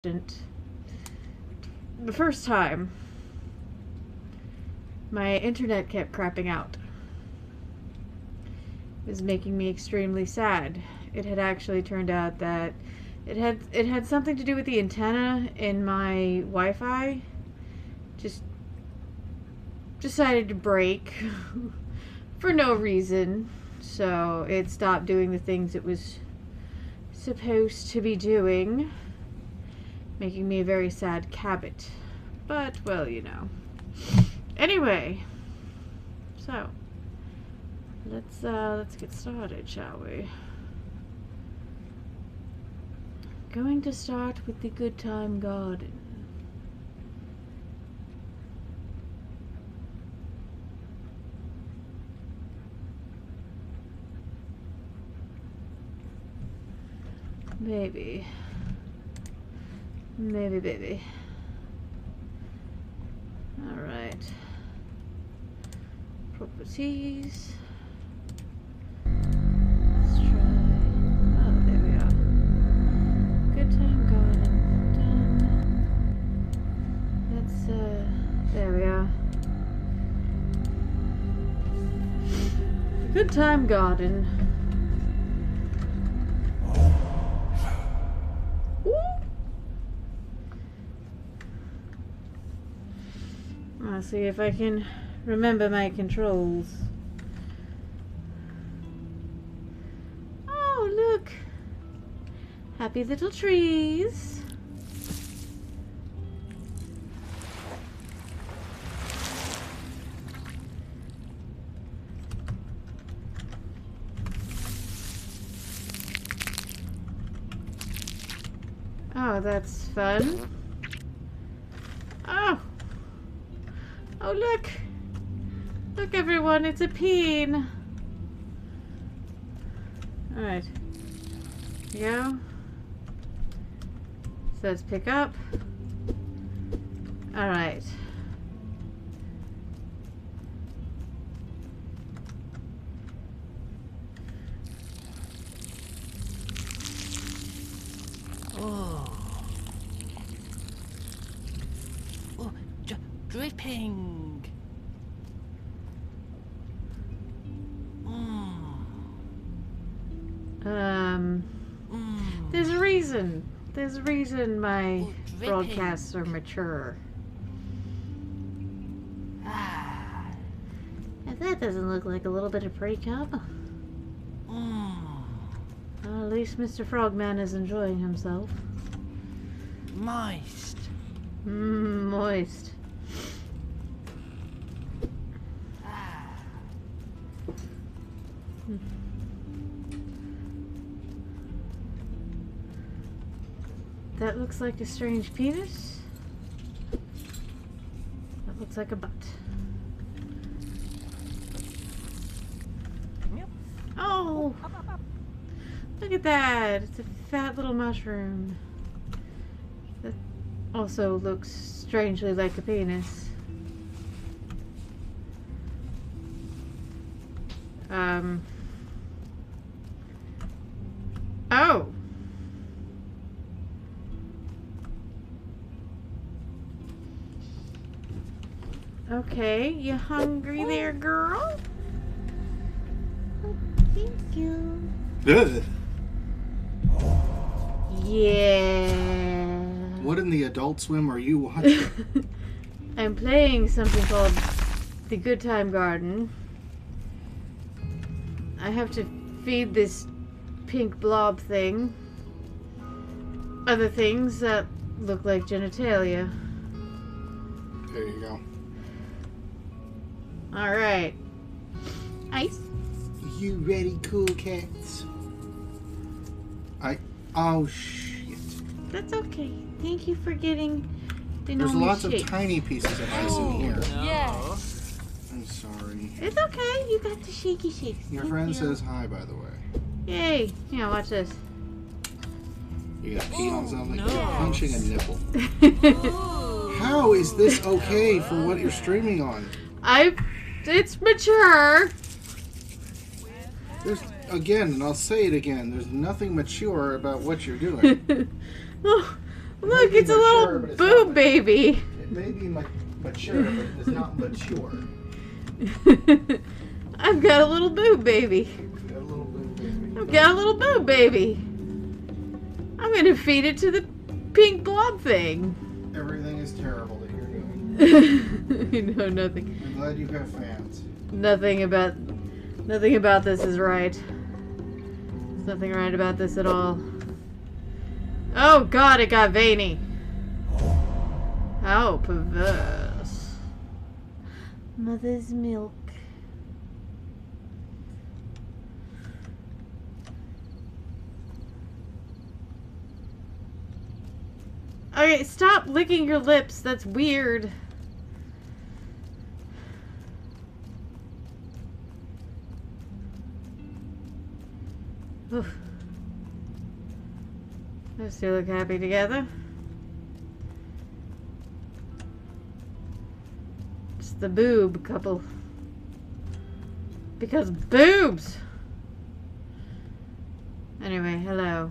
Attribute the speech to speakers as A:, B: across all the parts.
A: The first time, my internet kept crapping out. It was making me extremely sad. It had actually turned out that it had something to do with the antenna in my Wi-Fi. Just decided to break for no reason. So it stopped doing the things it was supposed to be doing, making me a very sad cabbit. But, well, you know. Anyway, so let's get started, shall we? Going to start with the Good Time Garden. Maybe, baby. All right. Properties. Let's try. Oh, there we are. Good Time Garden. Done. Let's, there we are. Good Time Garden. I'll see if I can remember my controls. Oh, look! Happy little trees. Oh, that's fun. Oh! Oh, look! Look, everyone, it's a peen! Alright. Here we go. So let's pick up. Alright.
B: Oh. Oh, dripping.
A: There's a reason. There's a reason my broadcasts are mature. If that doesn't look like a little bit of pre-cum. Well, at least Mr. Frogman is enjoying himself.
B: Moist.
A: Moist. That looks like a strange penis. That looks like a butt.
B: Yep.
A: Oh! Look at that! It's a fat little mushroom. That also looks strangely like a penis. Oh! Okay, you hungry there, girl? Oh, thank you.
C: Good.
A: Yeah.
C: What in the Adult Swim are you watching?
A: I'm playing something called the Good Time Garden. I have to feed this pink blob thing other things that look like genitalia.
C: There you go.
A: Alright. Ice.
C: You ready, cool cats? Oh, shit.
A: That's okay. Thank you for getting the
C: There's
A: normal
C: lots
A: shake.
C: of tiny pieces of ice in here.
B: No. Yes.
C: I'm sorry.
A: It's okay. You got the shaky shakes.
C: Your
A: Thank
C: friend
A: you.
C: says hi, by the way.
A: Yay. Yeah, watch this.
C: You got pee on something?
B: no.
C: You're punching a nipple. How is this okay for what you're streaming on?
A: It's mature.
C: There's, again, and I'll say it again, there's nothing mature about what you're doing.
A: Oh, Look,
C: may be
A: it's a
C: mature,
A: little
C: but it's
A: boob
C: not-
A: baby.
C: It may be mature, but it is not mature.
A: I've got a little boob baby.
C: Got a little boob baby.
A: I've got a little boob baby. I'm gonna feed it to the pink blob thing.
C: Everything is terrible that you're doing.
A: I know nothing.
C: I'm glad you have fans.
A: Nothing about this is right. There's nothing right about this at all. Oh God, it got veiny. How perverse. Mother's milk. Okay, stop licking your lips. That's weird. Oof. Those two look happy together. It's the boob couple. Because boobs! Anyway, hello.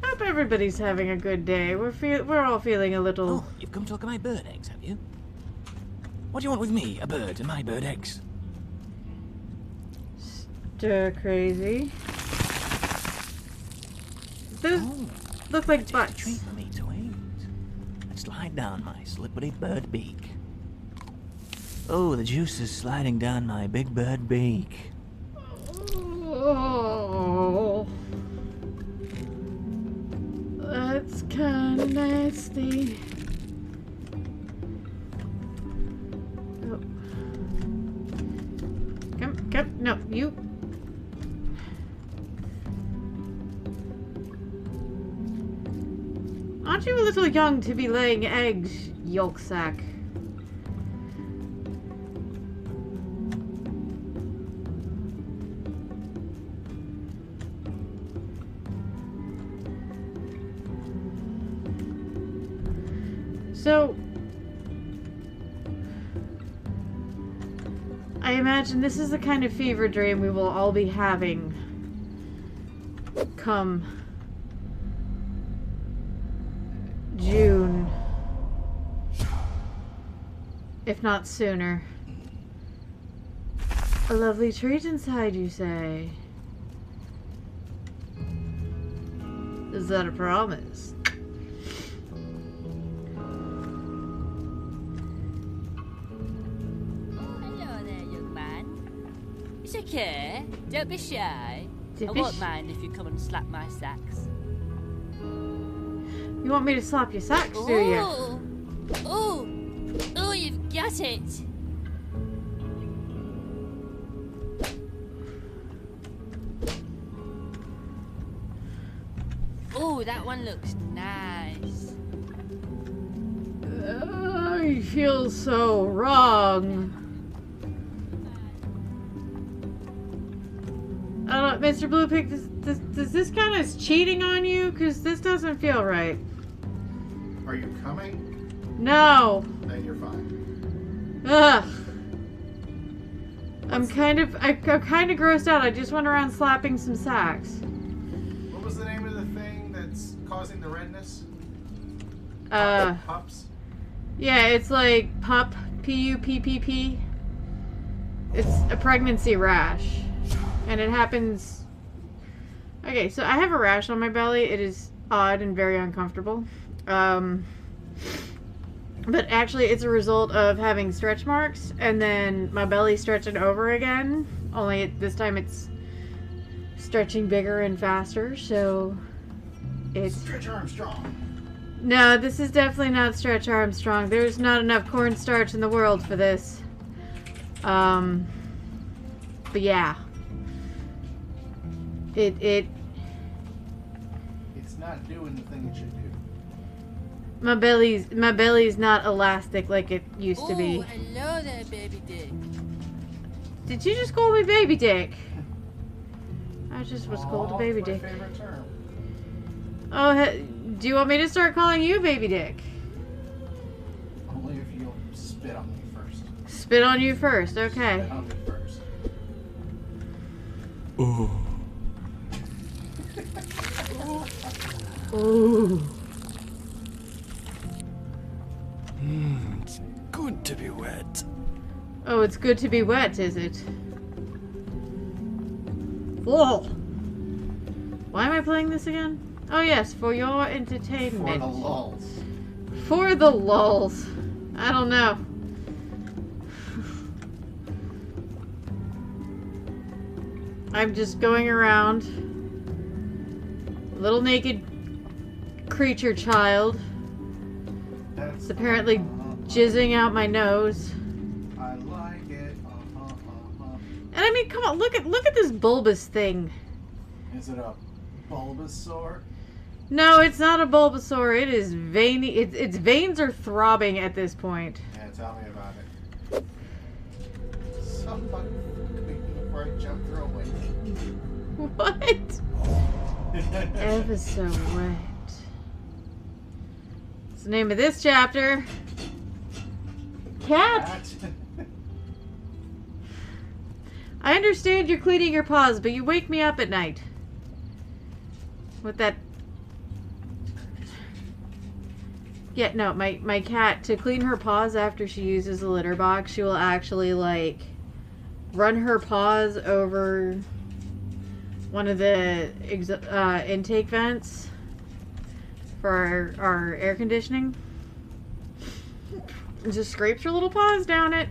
A: Hope everybody's having a good day. We're all feeling a little...
B: Oh, you've come to look at my bird eggs, have you? What do you want with me, a bird, and my bird eggs?
A: Stir crazy. Those look like
B: It's a
A: butts.
B: treat for me to eat. Let's slide down my slippery bird beak. Oh, the juice is sliding down my big bird beak.
A: Oh, that's kind of nasty. Oh. Come, no, you. Aren't you a little young to be laying eggs, yolk sack? So, I imagine this is the kind of fever dream we will all be having come June, if not sooner. A lovely treat inside, you say? Is that a promise?
D: Hello there, young man. It's okay. Don't be shy.
A: Don't
D: I
A: be
D: won't
A: sh-
D: mind if you come and slap my sacks.
A: You want me to slap your sacks, do you?
D: Oh, oh, oh! You've got it. Oh, that one looks nice.
A: I feel so wrong. Mr. Blue Pig, does this count as cheating on you? Because this doesn't feel right.
C: Are you coming?
A: No.
C: Then you're fine.
A: Ugh. I'm kind of grossed out. I just went around slapping some sacks.
C: What was the name of the thing that's causing the redness? Pups?
A: Yeah, it's like PUPP, P-U-P-P-P. It's a pregnancy rash. And it happens... Okay, so I have a rash on my belly. It is odd and very uncomfortable. But actually, it's a result of having stretch marks, and then my belly stretching over again. Only this time it's stretching bigger and faster, so it's...
C: Stretch Armstrong.
A: No, this is definitely not Stretch Armstrong. There's not enough cornstarch in the world for this. But yeah. It's
C: not doing the thing it should do.
A: my belly's not elastic like it used to be.
D: Oh, hello there, baby dick.
A: Did you just call me baby dick? I just was called a baby
C: It's my
A: dick.
C: favorite term.
A: Oh, do you want me to start calling you baby dick?
C: Only if you'll spit on me first.
A: Spit on you first, okay.
C: Spit on me first.
B: Oh,
A: Ooh.
E: It's good to be wet.
A: Oh, it's good to be wet, is it? Whoa. Why am I playing this again? Oh yes, for your entertainment.
C: For the lulls.
A: For the lulls. I don't know. I'm just going around. Little naked creature child. It's apparently jizzing out my nose.
C: I like it.
A: And I mean, come on, look at this bulbous thing.
C: Is it a Bulbasaur?
A: No, it's not a Bulbasaur. It is veiny. Its veins are throbbing at this point.
C: Yeah, tell me about it. Somebody before I jump through a window.
A: What? Ever so wet. What's the name of this chapter? Cat. I understand you're cleaning your paws, but you wake me up at night. With that... Yeah, no, my cat, to clean her paws after she uses a litter box, she will actually, like, run her paws over one of the intake vents for our air conditioning. And just scrapes her little paws down it.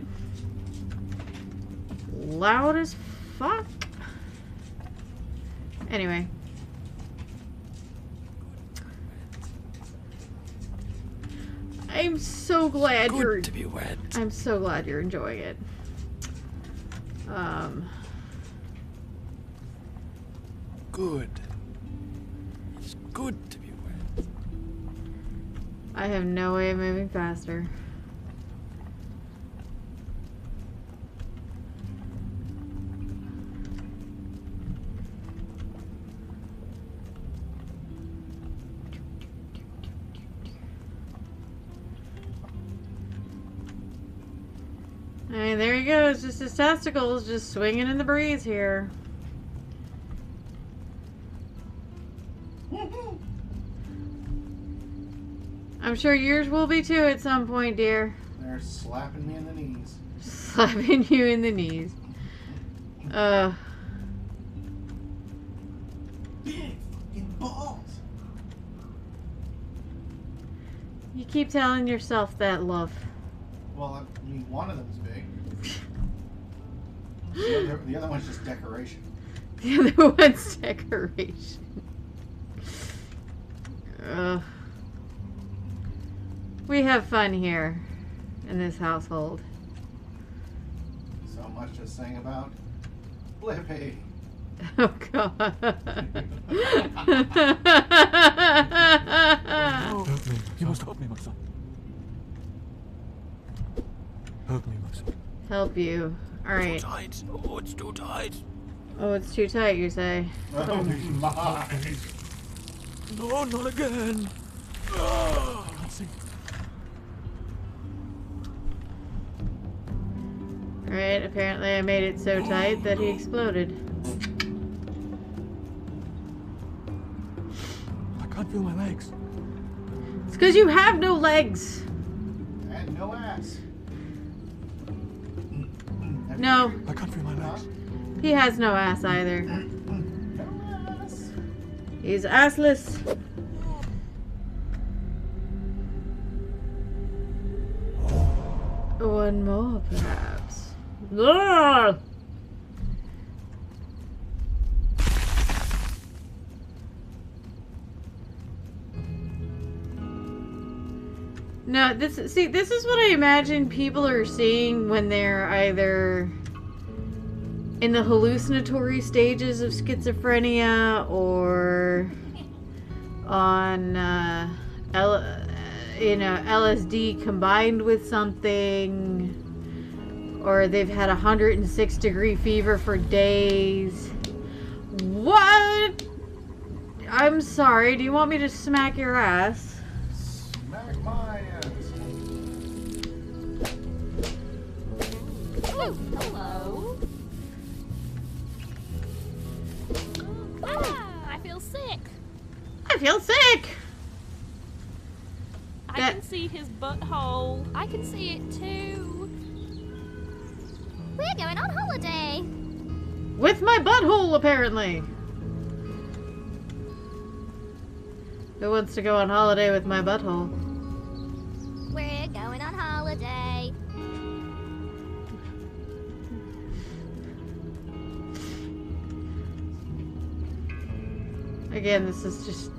A: Loud as fuck. Anyway. I'm so glad you're...
E: Good to be wet.
A: I'm so glad you're enjoying it.
E: Good. It's good to be wet.
A: I have no way of moving faster. I mean, there he goes, just his testicles just swinging in the breeze here. I'm sure yours will be too at some point, dear.
C: They're slapping me in the knees.
A: Slapping you in the knees.
C: Big fucking balls.
A: You keep telling yourself that, love.
C: Well, I mean, one of them's big. The other one's just decoration.
A: The other one's decoration. We have fun here in this household.
C: So much to sing about. Blippi.
A: Oh god.
E: Help me. You must help me, my son. Help me, my son.
A: Help you. Alright.
E: Too tight. Oh, it's too tight.
A: Oh, it's too tight, you say?
C: Oh my.
E: No, not again. I can't see.
A: Alright, apparently I made it so tight that he exploded.
E: I can't feel my legs.
A: It's because you have no legs!
C: And no ass.
A: No,
E: I can't feel my legs.
A: he has no ass either.
C: No ass.
A: He's assless. One more, perhaps. Ah! No, this is what I imagine people are seeing when they're either in the hallucinatory stages of schizophrenia or on LSD combined with something, or they've had 106-degree fever for days. What? I'm sorry, do you want me to smack your ass?
C: Smack my ass.
D: Oh, hello. Ah, I feel sick.
A: I feel sick.
F: I can see his butthole. I can see it too.
G: We're going on holiday.
A: With my butthole, apparently. Who wants to go on holiday with my butthole?
G: We're going on holiday.
A: Again, this is just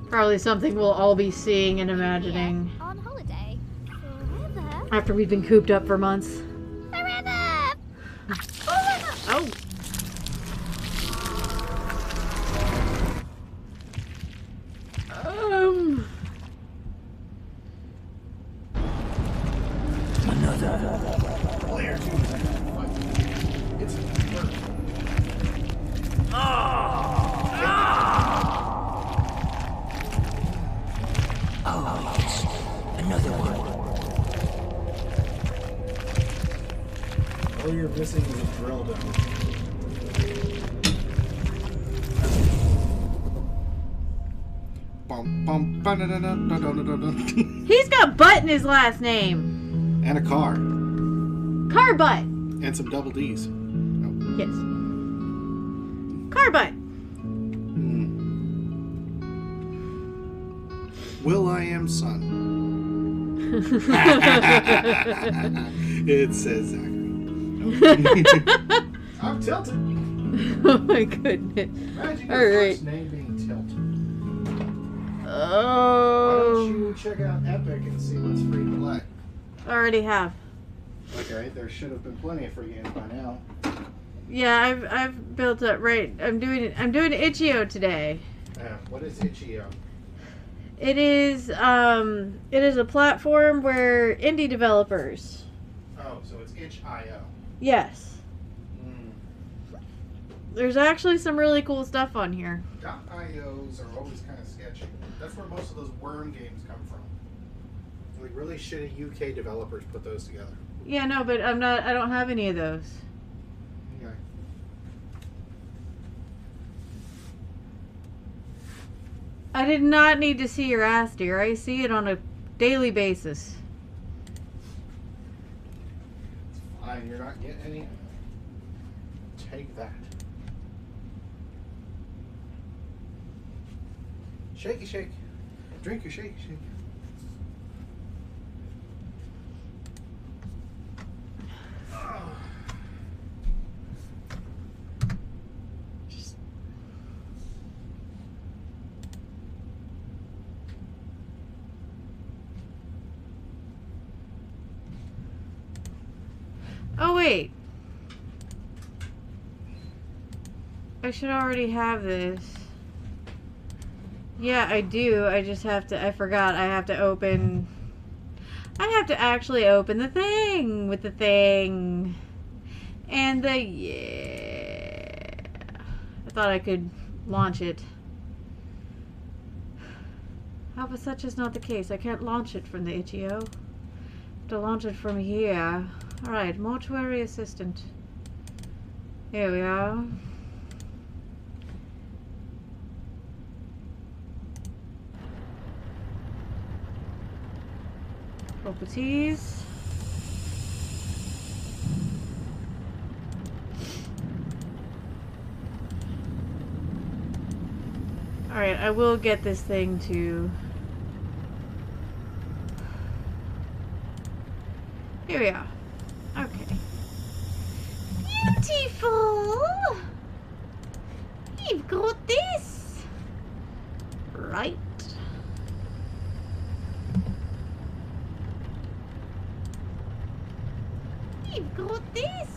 A: probably something we'll all be seeing and imagining.
G: On holiday. Forever.
A: After we've been cooped up for months.
G: Forever.
A: Oh!
C: Player 2 is actually fighting. It's
B: Oh, yes. Another one.
C: all you're missing is a drill down. Bum, bum, ba-da-da-da-da-da-da-da.
A: He's got butt in his last name.
C: And a car.
A: Car butt.
C: And some double D's.
A: Yes. Car butt.
C: Will I am son. It says Zachary. I'm tilted.
A: Oh my goodness.
C: Imagine your
A: All right.
C: first name being Tilt. Why
A: Oh.
C: don't you check out Epic and see what's free to play?
A: Already have.
C: Okay, there should have been plenty of free games by now.
A: Yeah, I've built up right. I'm doing Itch.io today.
C: What is Itch.io?
A: It is a platform where indie developers.
C: Oh, so it's Itch.io.
A: Yes. There's actually some really cool stuff on here.
C: .ios are always kind of sketchy. That's where most of those worm games come from. Like really shitty UK developers put those together.
A: Yeah, no, but I don't have any of those.
C: Okay.
A: I did not need to see your ass, dear. I see it on a daily basis.
C: It's fine, you're not getting any. Take that. Shakey shake. Drink your shake shake.
A: Oh, wait. I should already have this. Yeah, I do. I just have to... I forgot. I have to open... I have to actually open the thing with the thing. And the... Yeah. I thought I could launch it. How but such is not the case. I can't launch it from the Itch.io. I have to launch it from here. Alright, Mortuary Assistant. Here we are. Properties. Alright, I will get this thing to... Here we are. Okay. Beautiful! You've got this! Right. You've got this!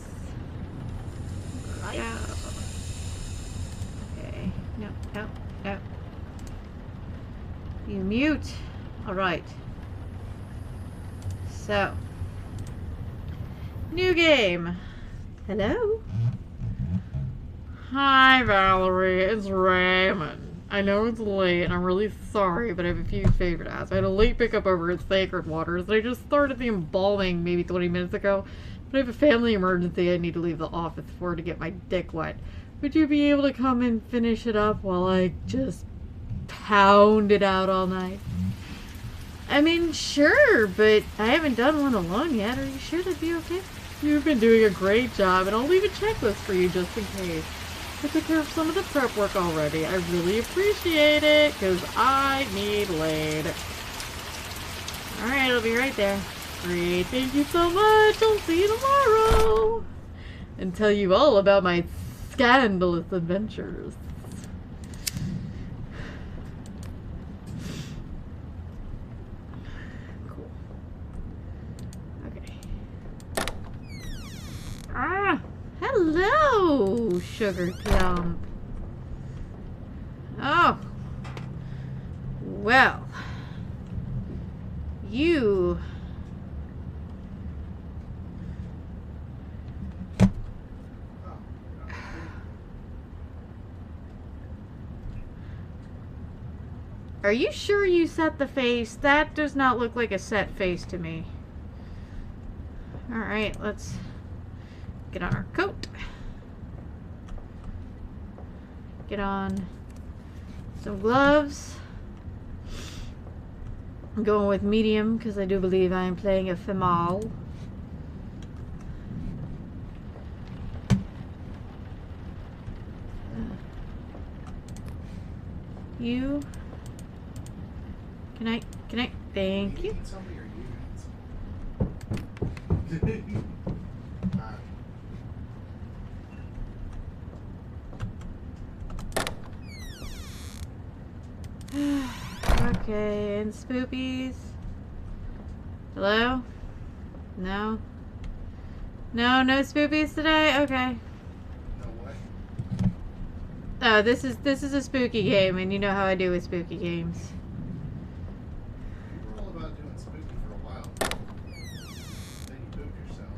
A: Right. Okay. No, no, no. You mute. Alright. So. New game. Hello? Hi, Valerie. It's Raymond. I know it's late, and I'm really sorry, but I have a few favor to ask. I had a late pickup over at Sacred Waters, and I just started the embalming maybe 20 minutes ago, but I have a family emergency I need to leave the office for to get my dick wet. Would you be able to come and finish it up while I just pound it out all night? I mean, sure, but I haven't done one alone yet. Are you sure that'd be okay? You've been doing a great job, and I'll leave a checklist for you just in case. I took care of some of the prep work already. I really appreciate it, because I need laid. Alright, I'll be right there. Great, thank you so much. I'll see you tomorrow. And tell you all about my scandalous adventures. Cool. Okay. Ah! Hello, Sugar Plump. Oh. Well. You... Are you sure you set the face? That does not look like a set face to me. Alright, let's get on our coat. Get on some gloves. I'm going with medium because I do believe I am playing a female. You... Can I, thank you.
C: Somebody or you?
A: Okay, and spoopies. Hello? No? No spoopies today? Okay.
C: No what?
A: Oh, this is a spooky game, and you know how I do with spooky games.
C: You were all about doing spooky for a while. Then you pooped yourself.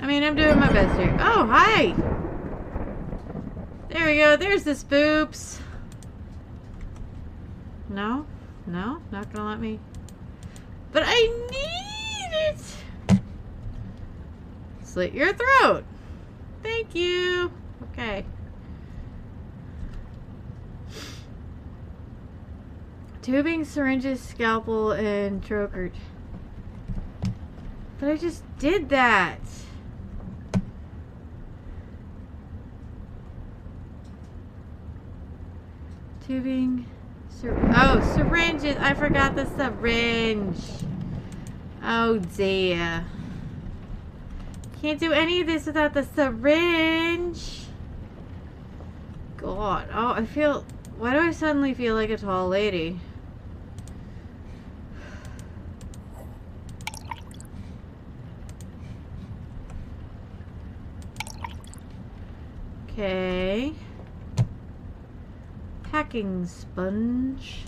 A: I mean, I'm doing my best here. Oh, hi! There we go, there's the spoops. No? No? Not gonna let me. But I need it! Slit your throat. Thank you. Okay. Tubing, syringes, scalpel, and troker. But I just did that. Tubing. Syringes. I forgot the syringe. Oh dear. Can't do any of this without the syringe. God. Oh, I feel... Why do I suddenly feel like a tall lady? Okay. Packing sponge.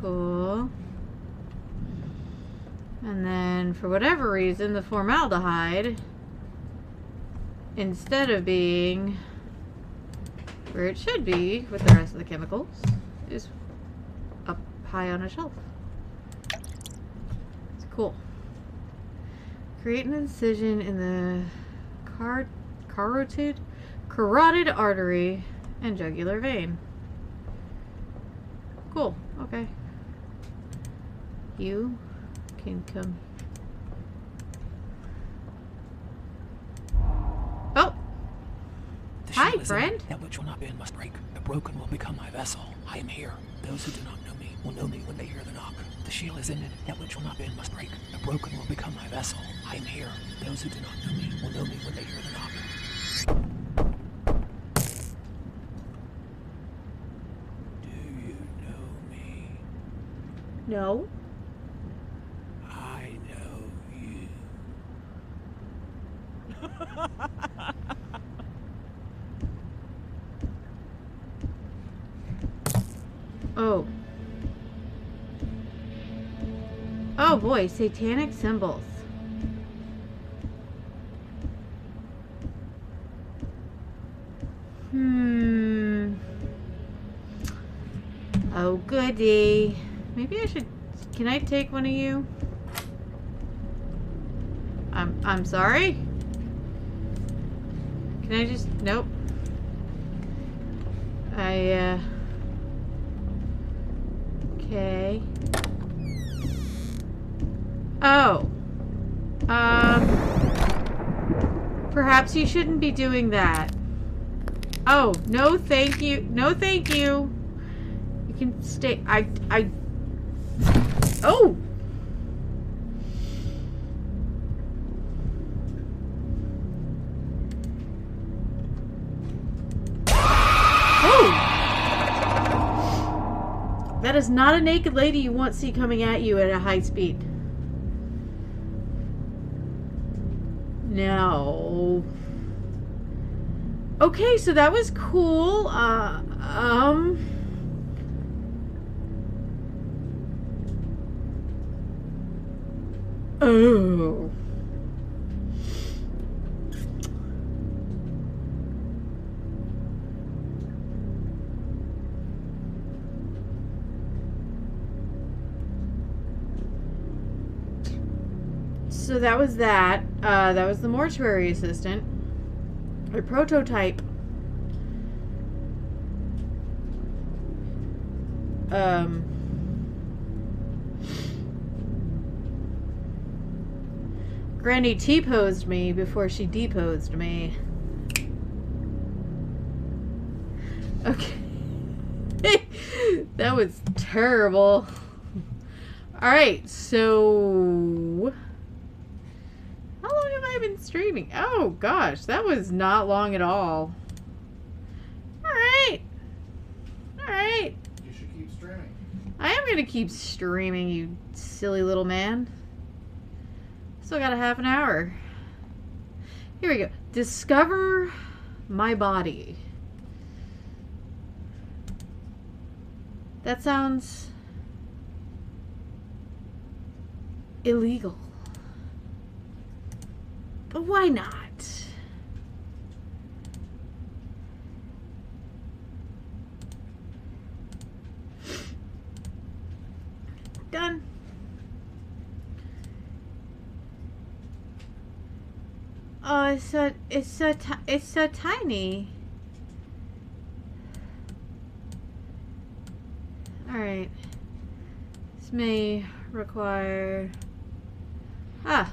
A: Cool. And then, for whatever reason, the formaldehyde, instead of being where it should be with the rest of the chemicals, is up high on a shelf. It's cool. Create an incision in the carotid artery and jugular vein. Cool. Okay. You can come. Oh!
E: The
A: Hi,
E: shield is in
A: friend.
E: it. That which will not bend must break. The broken will become my vessel. I am here. Those who do not know me will know me when they hear the knock. The shield is ended. That which will not bend must break. The broken will become my vessel. I am here. Those who do not know me will know me when they hear the knock. Do you know me?
A: No.
E: I know you.
A: Oh. Oh boy, satanic symbols. Oh, goody. Maybe I should... Can I take one of you? I'm sorry? Can I just... Nope. Okay. Oh. Perhaps you shouldn't be doing that. Oh, no thank you. No thank you. You can stay. Oh! That is not a naked lady you want to see coming at you at a high speed. No. Okay, so that was cool. Oh. So that was that. That was the Mortuary Assistant. A prototype. Granny T-posed me before she deposed me. Okay. That was terrible. Alright, so... How long have I been streaming? Oh gosh, that was not long at all. Alright. Alright.
C: You should keep streaming.
A: I am gonna keep streaming, you silly little man. Still got a half an hour. Here we go. Discover my body. That sounds illegal. But why not? Done. Oh, it's so tiny. All right. This may require. Ah.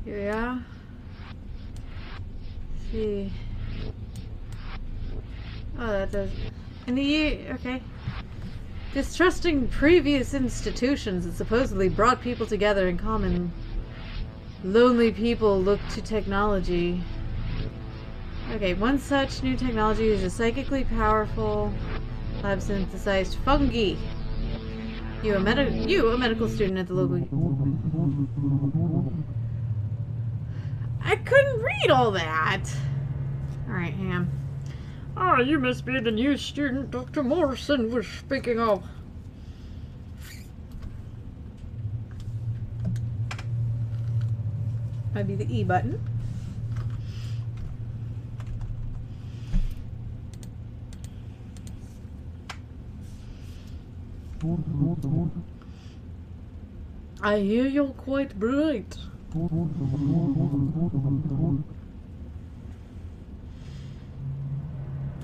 A: Here we are. Let's see. Oh, that does. In the year. Okay. Distrusting previous institutions that supposedly brought people together in common. Lonely people look to technology. Okay, one such new technology is a psychically powerful lab synthesized fungi. You a medical student at the local. I couldn't read all that. All right, hang on. Oh, you must be the new student Dr. Morrison was speaking of. Might be the E button. I hear you're quite bright.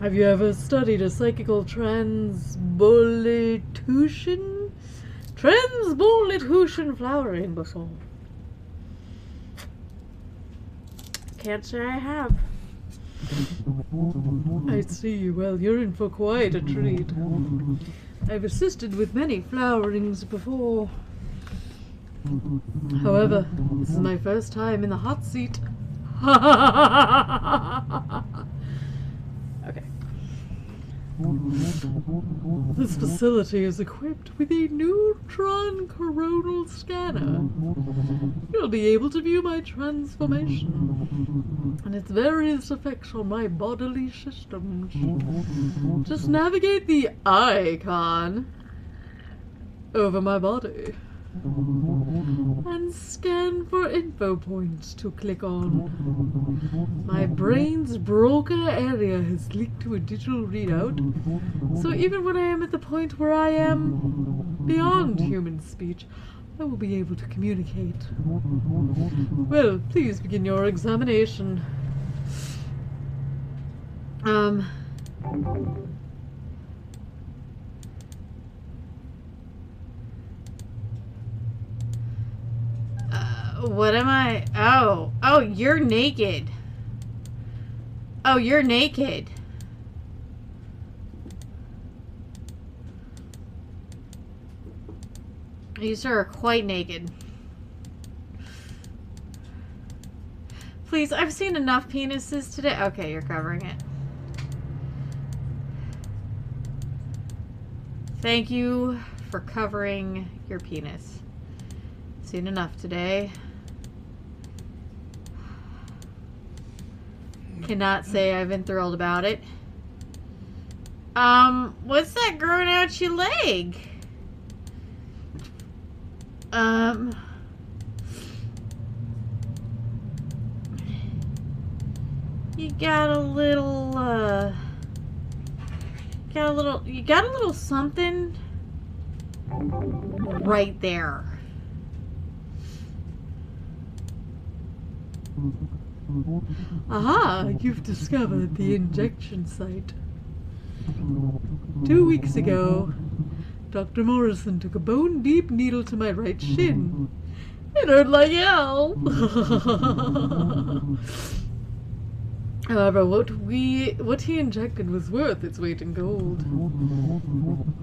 A: Have you ever studied a psychical transbolitution flowering before? Can't say I have. I see. Well, you're in for quite a treat. I've assisted with many flowerings before. However, this is my first time in the hot seat. Okay. This facility is equipped with a neutron coronal scanner. You'll be able to view my transformation and its various effects on my bodily systems. Just navigate the icon over my body. and scan for info points to click on. My brain's broca area has leaked to a digital readout, so even when I am at the point where I am beyond human speech, I will be able to communicate. Well, please begin your examination. What am I? Oh, you're naked. Oh, you're naked. You, sir, are quite naked. Please, I've seen enough penises today. Okay, you're covering it. Thank you for covering your penis. Seen enough today. Cannot say I've been thrilled about it. What's that growing out your leg? You got a little something right there. Aha, you've discovered the injection site. 2 weeks ago, Dr. Morrison took a bone-deep needle to my right shin. It hurt like hell. However, what he injected was worth its weight in gold.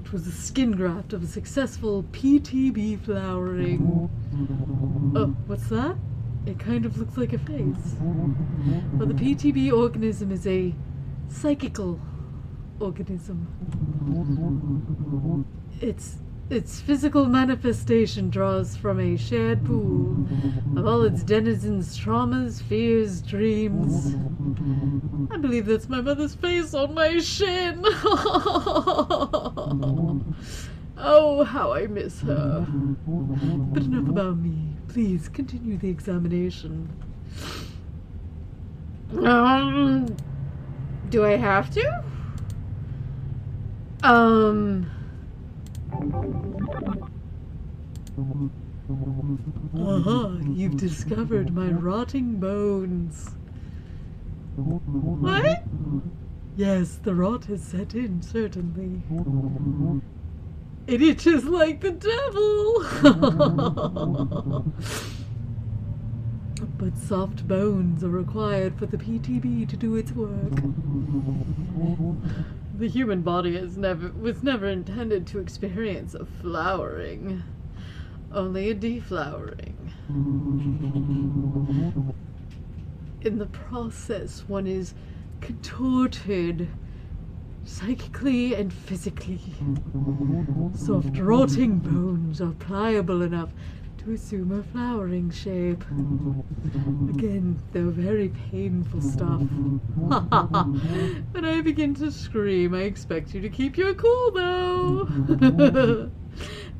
A: It was a skin graft of a successful PTB flowering. Oh, what's that? It kind of looks like a face. Well, the PTB organism is a psychical organism. Its physical manifestation draws from a shared pool of all its denizens' traumas, fears, dreams. I believe that's my mother's face on my shin. Oh, how I miss her. But enough about me. Please continue the examination. Do I have to? Aha, you've discovered my rotting bones. What? Yes, the rot has set in, certainly. It itches like the devil! But soft bones are required for the PTB to do its work. The human body was never intended to experience a flowering, only a deflowering. In the process, one is contorted psychically and physically. Soft rotting bones are pliable enough to assume a flowering shape. Again, they're very painful stuff. When I begin to scream, I expect you to keep your cool, though.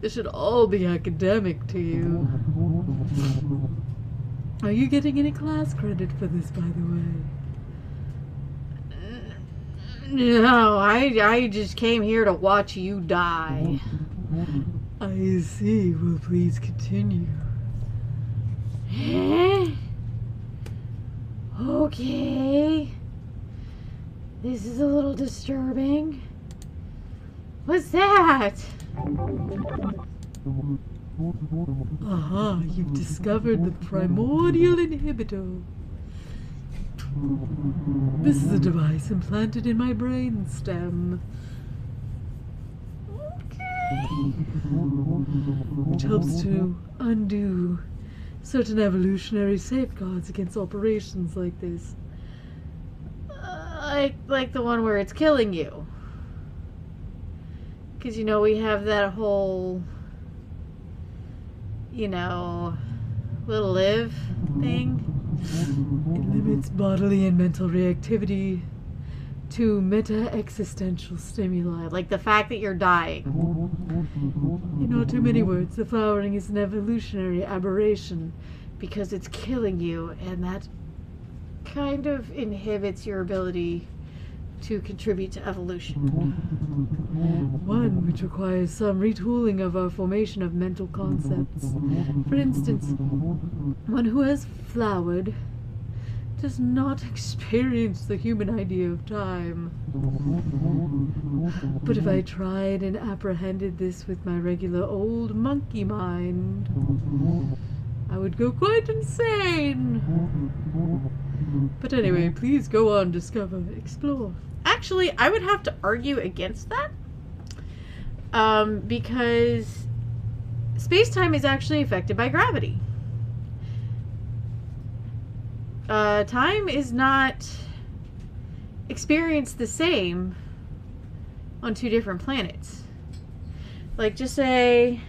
A: This should all be academic to you. Are you getting any class credit for this, by the way? No, I just came here to watch you die. I see. Well, please continue. Okay. This is a little disturbing. What's that? Aha, you've discovered the primordial inhibitor. This is a device implanted in my brainstem. Which helps to undo certain evolutionary safeguards against operations like this. Like the one where it's killing you. Because, you know, we have that whole, you know, little live thing. It limits bodily and mental reactivity to meta-existential stimuli, like the fact that you're dying. In not too many words, the flowering is an evolutionary aberration because it's killing you, and that kind of inhibits your ability to contribute to evolution. One which requires some retooling of our formation of mental concepts. For instance, one who has flowered does not experience the human idea of time. But if I tried and apprehended this with my regular old monkey mind, I would go quite insane. But anyway, please go on, discover, explore.
H: Actually, I would have to argue against that. Because space-time is actually affected by gravity. Time is not experienced the same on two different planets. Like, just say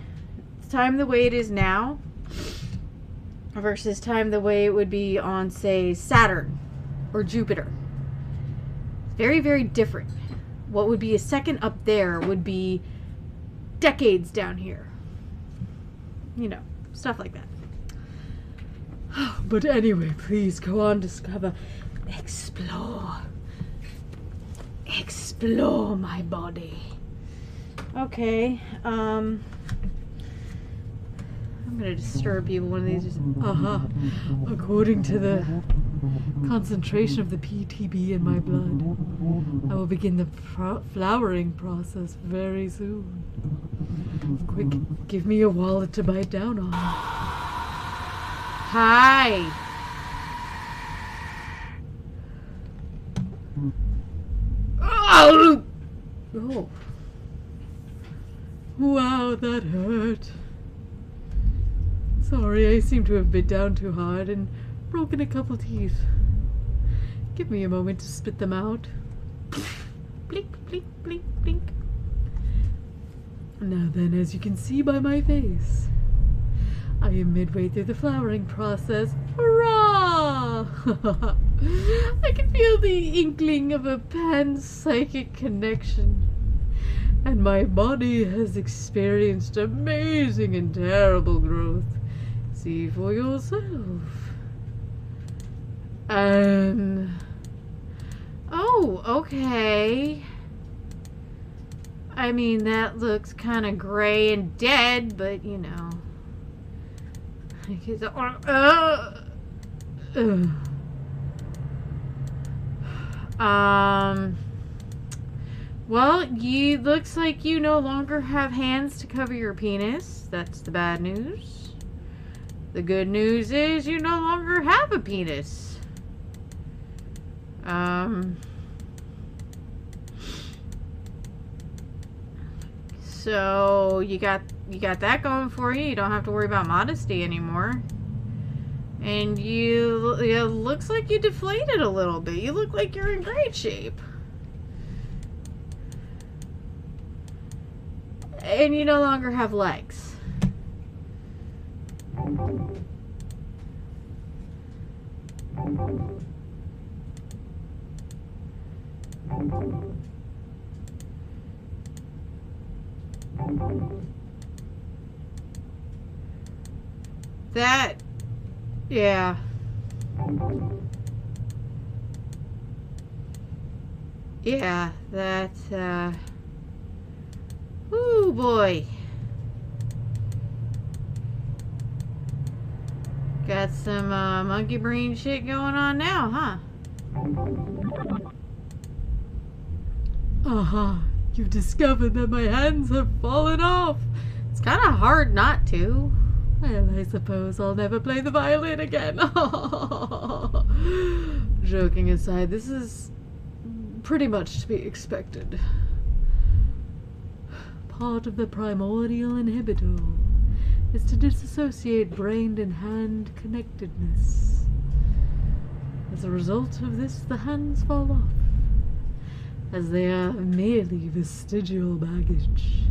H: time the way it is now versus time the way it would be on, say, Saturn or Jupiter. Very, very different. What would be a second up there would be decades down here. You know, stuff like that.
A: But anyway, please go on, discover, explore. Explore my body.
H: Okay, I'm gonna disturb you one of these.
A: According to the concentration of the PTB in my blood, I will begin the flowering process very soon. Quick, give me a wallet to bite down on.
H: Hi.
A: Oh! Wow, that hurt. Sorry, I seem to have bit down too hard and broken a couple teeth. Give me a moment to spit them out. Blink, blink, blink, blink. Now then, as you can see by my face, I am midway through the flowering process. Hurrah! I can feel the inkling of a panpsychic connection. And my body has experienced amazing and terrible growth. See for yourself. And...
H: Oh, okay. I mean, that looks kind of gray and dead, but you know. Well, looks like you no longer have hands to cover your penis. That's the bad news. The good news is you no longer have a penis. So you got that going for you. You don't have to worry about modesty anymore. And it looks like you deflated a little bit. You look like you're in great shape. And you no longer have legs. That, yeah. Yeah, that, ooh, boy. Got some, monkey brain shit going on now, huh?
A: You've discovered that my hands have fallen off.
H: It's kind of hard not to.
A: Well, I suppose I'll never play the violin again. Joking aside, this is pretty much to be expected. Part of the primordial inhibitor is to disassociate brain and hand connectedness. As a result of this, the hands fall off, as they are merely vestigial baggage,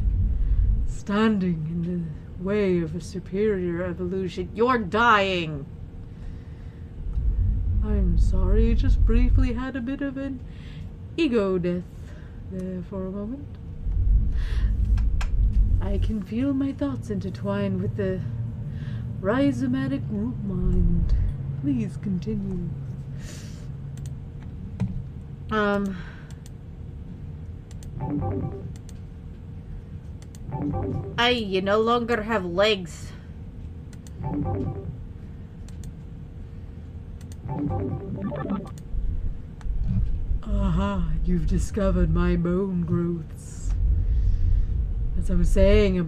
A: standing in the way of a superior evolution.
H: You're dying.
A: I'm sorry, just briefly had a bit of an
H: ego death there for a moment. I can feel my thoughts intertwined with the rhizomatic group mind. Please continue. You no longer have legs. Aha, you've discovered my bone growths. As I was saying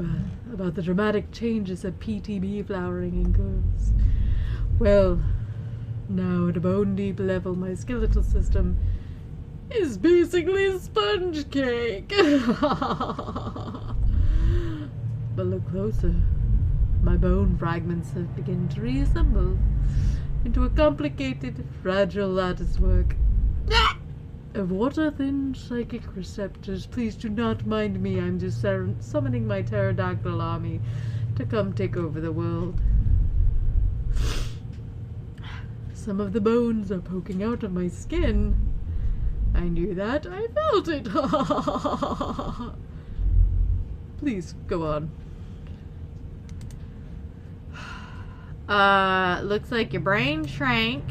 H: about the dramatic changes that PTB flowering incurs. Well, now at a bone deep level, my skeletal system is basically sponge cake. But look closer. My bone fragments have begun to reassemble into a complicated, fragile latticework of water-thin psychic receptors. Please do not mind me. I'm just summoning my pterodactyl army to come take over the world. Some of the bones are poking out of my skin. I knew that. I felt it. Please, go on. Looks like your brain shrank.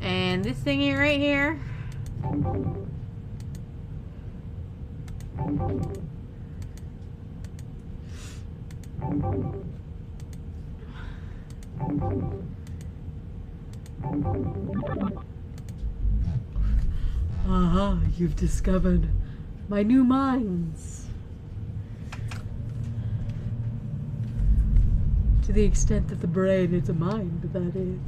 H: And this thingy right here. Aha, you've discovered my new minds. To the extent that the brain is a mind, that is.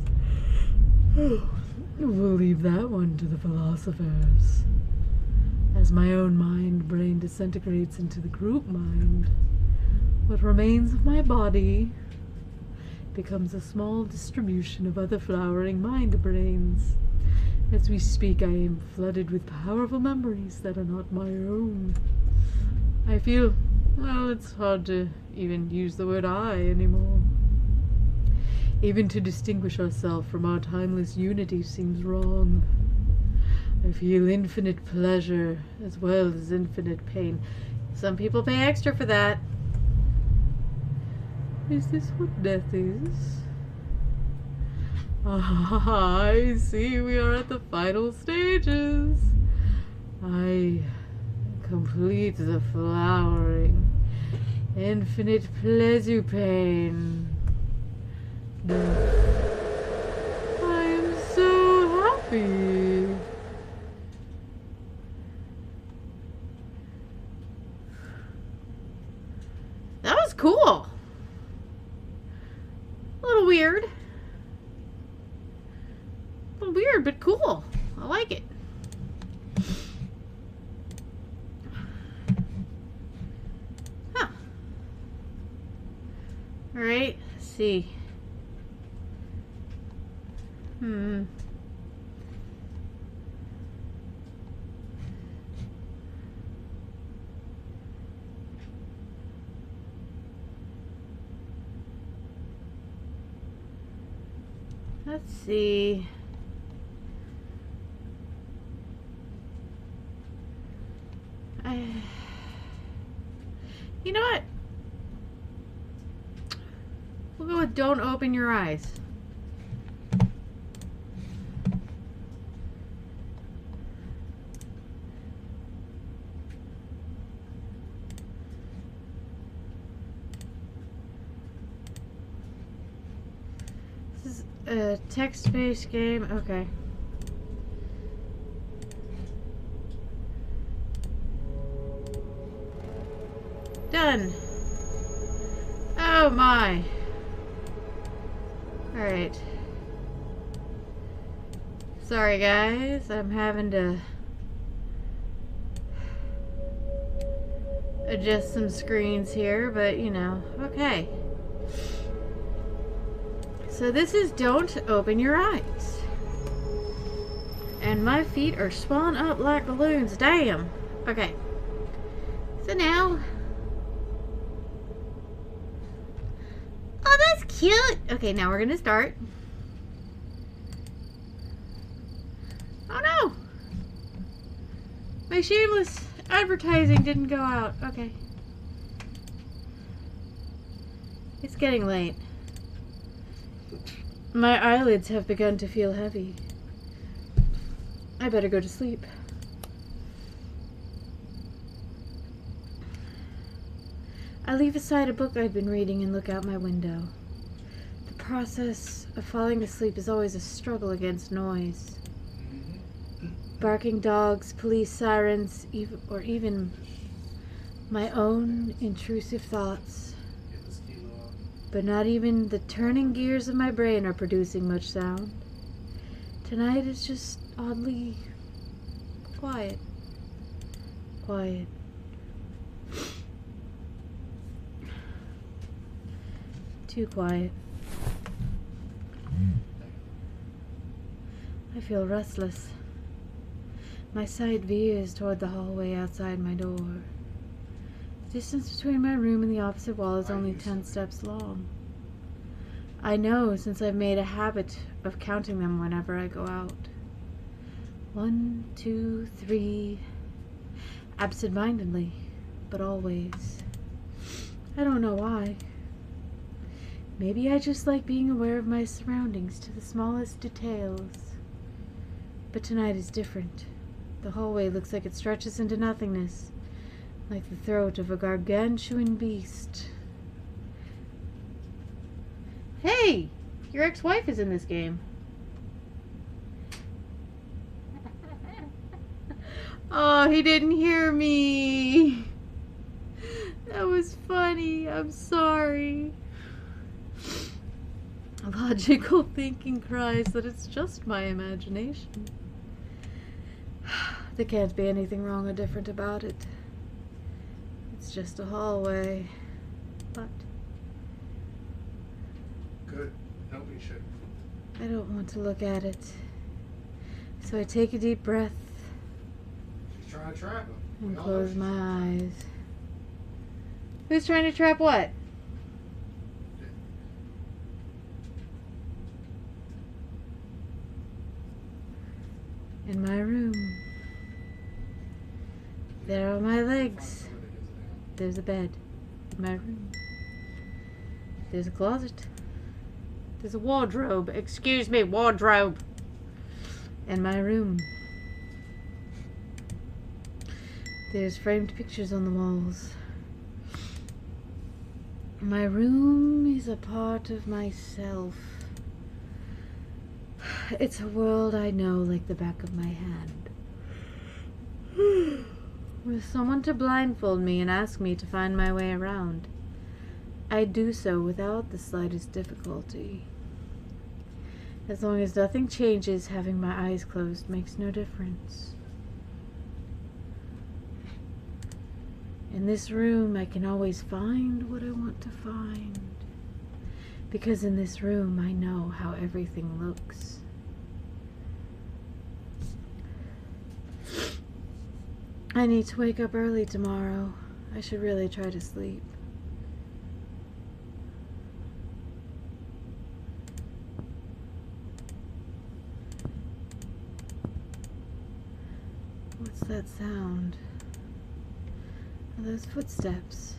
H: We'll leave that one to the philosophers. As my own brain disintegrates into the group mind, what remains of my body becomes a small distribution of other flowering mind brains. As we speak, I am flooded with powerful memories that are not my own. I feel, well, it's hard to even use the word I anymore. Even to distinguish ourselves from our timeless unity seems wrong. I feel infinite pleasure as well as infinite pain. Some people pay extra for that. Is this what death is? Ah, I see we are at the final stages. I complete the flowering. Infinite pleasure pain. I am so happy. That was cool. A little weird. A little weird, but cool. I like it. Huh. Alright, let's see. Let's see. You know what? We'll go with don't open your eyes. This is a text-based game. Okay. Done. Oh my. Alright. Sorry guys, I'm having to adjust some screens here, but you know, okay. So this is don't open your eyes. And my feet are spun up like balloons. Damn. Okay. So now... Oh, that's cute. Okay, now we're gonna start. Oh no.
A: My shameless advertising didn't go out. Okay. It's getting late. My eyelids have begun to feel heavy. I better go to sleep. I leave aside a book I'd been reading and look out my window. The process of falling asleep is always a struggle against noise. Barking dogs, police sirens, or even my own intrusive thoughts. But not even the turning gears of my brain are producing much sound. Tonight is just oddly quiet. Quiet. Too quiet. I feel restless. My sight veers toward the hallway outside my door. The distance between my room and the opposite wall is only 10 steps long. I know since I've made a habit of counting them whenever I go out. 1, 2, 3. Absent-mindedly, but always. I don't know why. Maybe I just like being aware of my surroundings to the smallest details. But tonight is different. The hallway looks like it stretches into nothingness, like the throat of a gargantuan beast. Hey! Your ex-wife is in this game. Oh, he didn't hear me. That was funny. I'm sorry. Logical thinking cries that it's just my imagination. There can't be anything wrong or different about it. It's just a hallway. But
C: Good. Nobody should.
A: I don't want to look at it. So I take a deep breath
C: She's trying to trap him.
A: and
C: We all
A: close
C: know
A: my eyes. Who's trying to trap what? In my room. There are my legs. There's a bed in my room. There's a closet. There's a wardrobe. Excuse me, wardrobe. In my room. There's framed pictures on the walls. My room is a part of myself. It's a world I know like the back of my hand. With someone to blindfold me and ask me to find my way around, I do so without the slightest difficulty. As long as nothing changes, having my eyes closed makes no difference. In this room, I can always find what I want to find. Because in this room, I know how everything looks. I need to wake up early tomorrow. I should really try to sleep. What's that sound? Are those footsteps?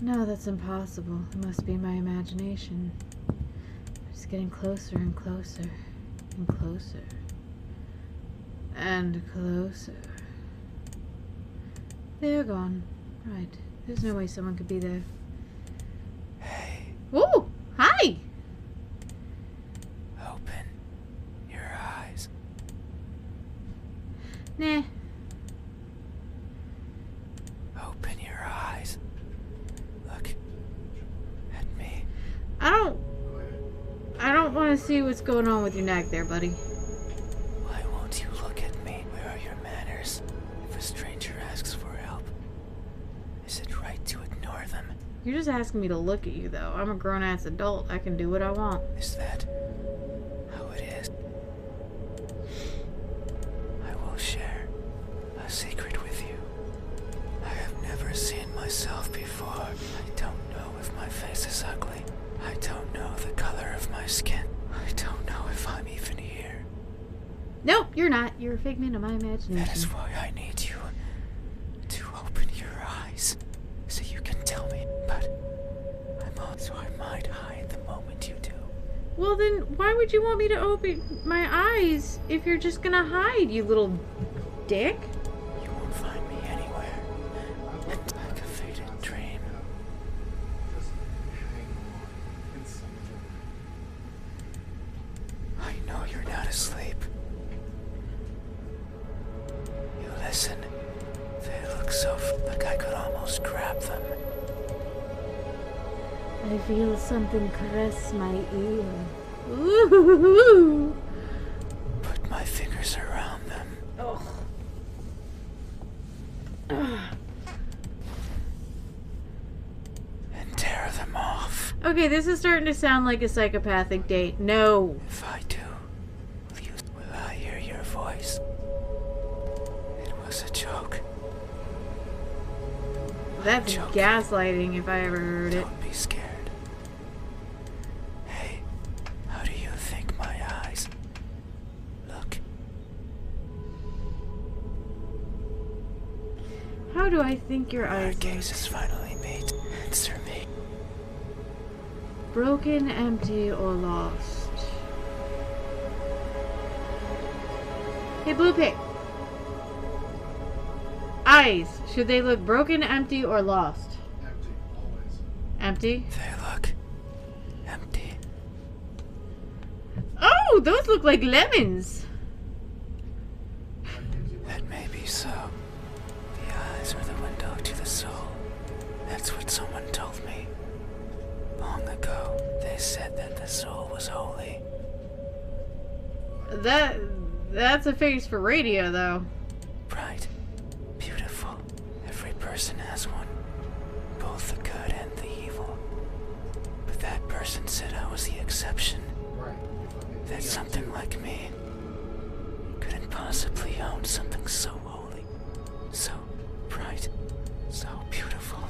A: No, that's impossible. It must be my imagination. It's getting closer and closer and closer. And closer. They're gone. Right. There's no way someone could be there.
B: Hey,
A: Ooh! Hi!
B: open your eyes.
A: Nah.
B: Open your eyes. Look at me.
A: I don't want to see what's going on with your neck there, buddy.
B: Why won't you look at me? Where are your manners? If a stranger asks for help, is it right to ignore them?
A: You're just asking me to look at you, though. I'm a grown-ass adult. I can do what I want.
B: Is that how it is? I will share a secret with you. I have never seen myself before. I don't know if my face is ugly. I don't know the color of my skin. I don't know if I'm even here.
H: Nope, you're not. You're a figment of my imagination.
B: That is why I need you to open your eyes so you can tell me. But I'm also I might hide the moment you do.
H: Well, then why would you want me to open my eyes if you're just gonna hide, you little dick?
B: You won't find me anywhere. Like a faded dream.
C: Just hang on. It's something.
B: I know you're not asleep. You listen. They look so like I could almost grab them.
H: I feel something caress my ear. Ooh.
B: Put my fingers around them.
H: Oh.
B: And tear them off.
H: Okay, this is starting to sound like a psychopathic date. No.
B: If I do, will I hear your voice? It was a joke.
H: That's
B: Joke.
H: gaslighting if I ever heard it.
B: Don't be scared. Hey, how do you think my eyes look?
H: How do I think your
B: Our
H: eyes look?
B: gazes finally meet. Answer me.
H: Broken, empty, or lost? Hey, Blue Pig. Eyes. Should they look broken, empty, or lost?
C: Empty, always.
H: Empty?
B: They look empty.
H: Oh, those look like lemons.
B: That may be so. The eyes are the window to the soul. That's what someone told me. Long ago, they said that the soul was holy.
H: That's a face for radio, though.
B: Bright. Beautiful. Every person has one. Both the good and the evil. But that person said I was the exception.
C: Right.
B: That something like me couldn't possibly own something so holy, so bright, so beautiful.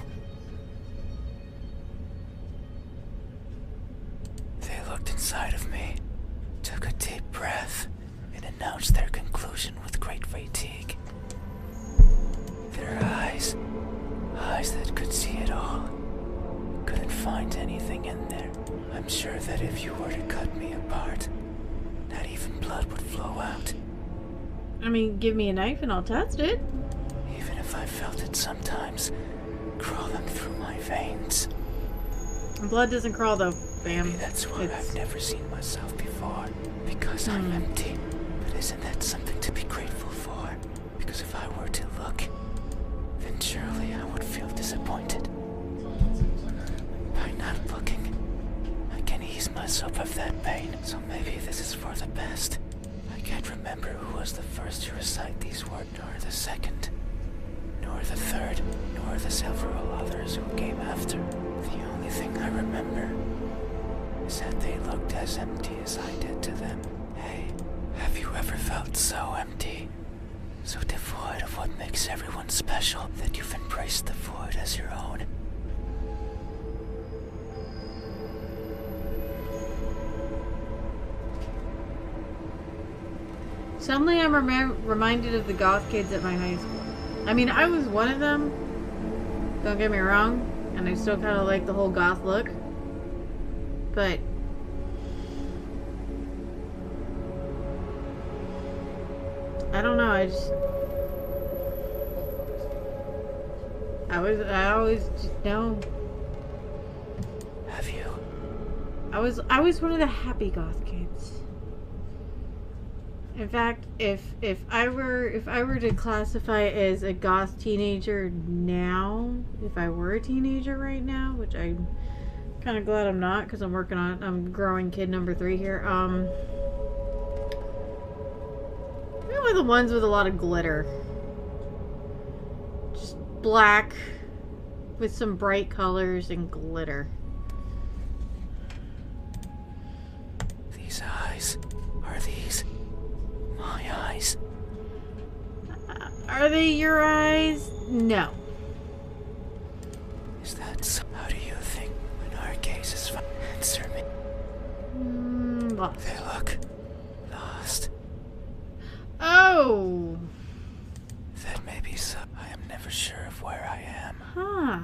B: They looked inside of me, took a deep breath, and announced their conclusion with great fatigue. Their eyes that could see it all, couldn't find anything in there. I'm sure that if you were to cut me apart, not even blood would flow out.
H: I mean, give me a knife and I'll test it.
B: Even if I felt it sometimes crawling through my veins.
H: Blood doesn't crawl, though, fam.
B: Maybe that's why I've never seen myself before. Because I'm empty. But isn't that something to be grateful for? Because if I were to look, then surely I would feel disappointed. By not looking, I can ease myself of that pain. So maybe this is for the best. I can't remember who was the first to recite these words, nor the second, nor the third, nor the several others who came after. The only thing I remember is that they looked as empty as I did to them. Hey, have you ever felt so empty? So devoid of what makes everyone special that you've embraced the void as your own?
H: Suddenly I'm reminded of the goth kids at my high school. I mean, I was one of them. Don't get me wrong. And I still kind of like the whole goth look. But I don't know, I always just know.
B: Have you?
H: I was one of the happy goth kids. In fact, if I were to classify as a goth teenager now, if I were a teenager right now, which I'm kind of glad I'm not, because I'm growing kid number 3 here. One of the ones with a lot of glitter, just black with some bright colors and glitter.
B: These eyes, are these my eyes?
H: Are they your eyes? No.
B: Is that so? How do you think when our gazes answer me?
H: Lost.
B: They look lost.
H: Oh.
B: That may be so. I am never sure of where I am.
H: Huh.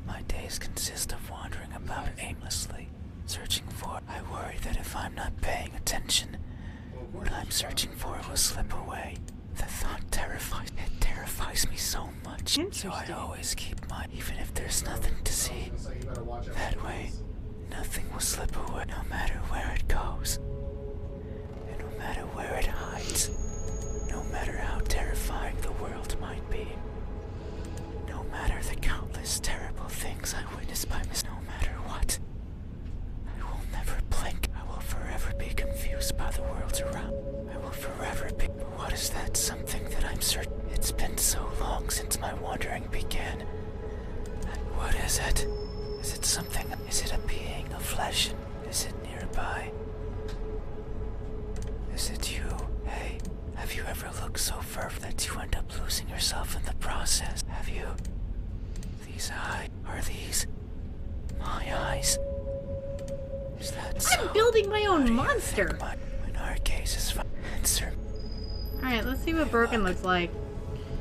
B: My days consist of wandering about aimlessly, searching for. I worry that if I'm not paying attention, what I'm searching for will slip away. The thought terrifies me so much. So I always keep my, even if there's nothing to see. That way, nothing will slip away, no matter where it goes. And no matter where it hides. No matter how terrifying the world might be. No matter the countless terrible things I witnessed by no matter what. I will never blink. I will forever be confused by the worlds around. I will forever be. What is that something that I'm certain? It's been so long since my wandering began. What is it? Is it something? Is it a being of flesh? Is it nearby? Is it you? Hey, have you ever looked so far that you end up losing yourself in the process? Have you? These eyes, are these my eyes? Is that so?
H: I'm building my
B: How
H: own
B: do you
H: monster.
B: think when our gaze is answer
H: Alright, let's see what broken looks like.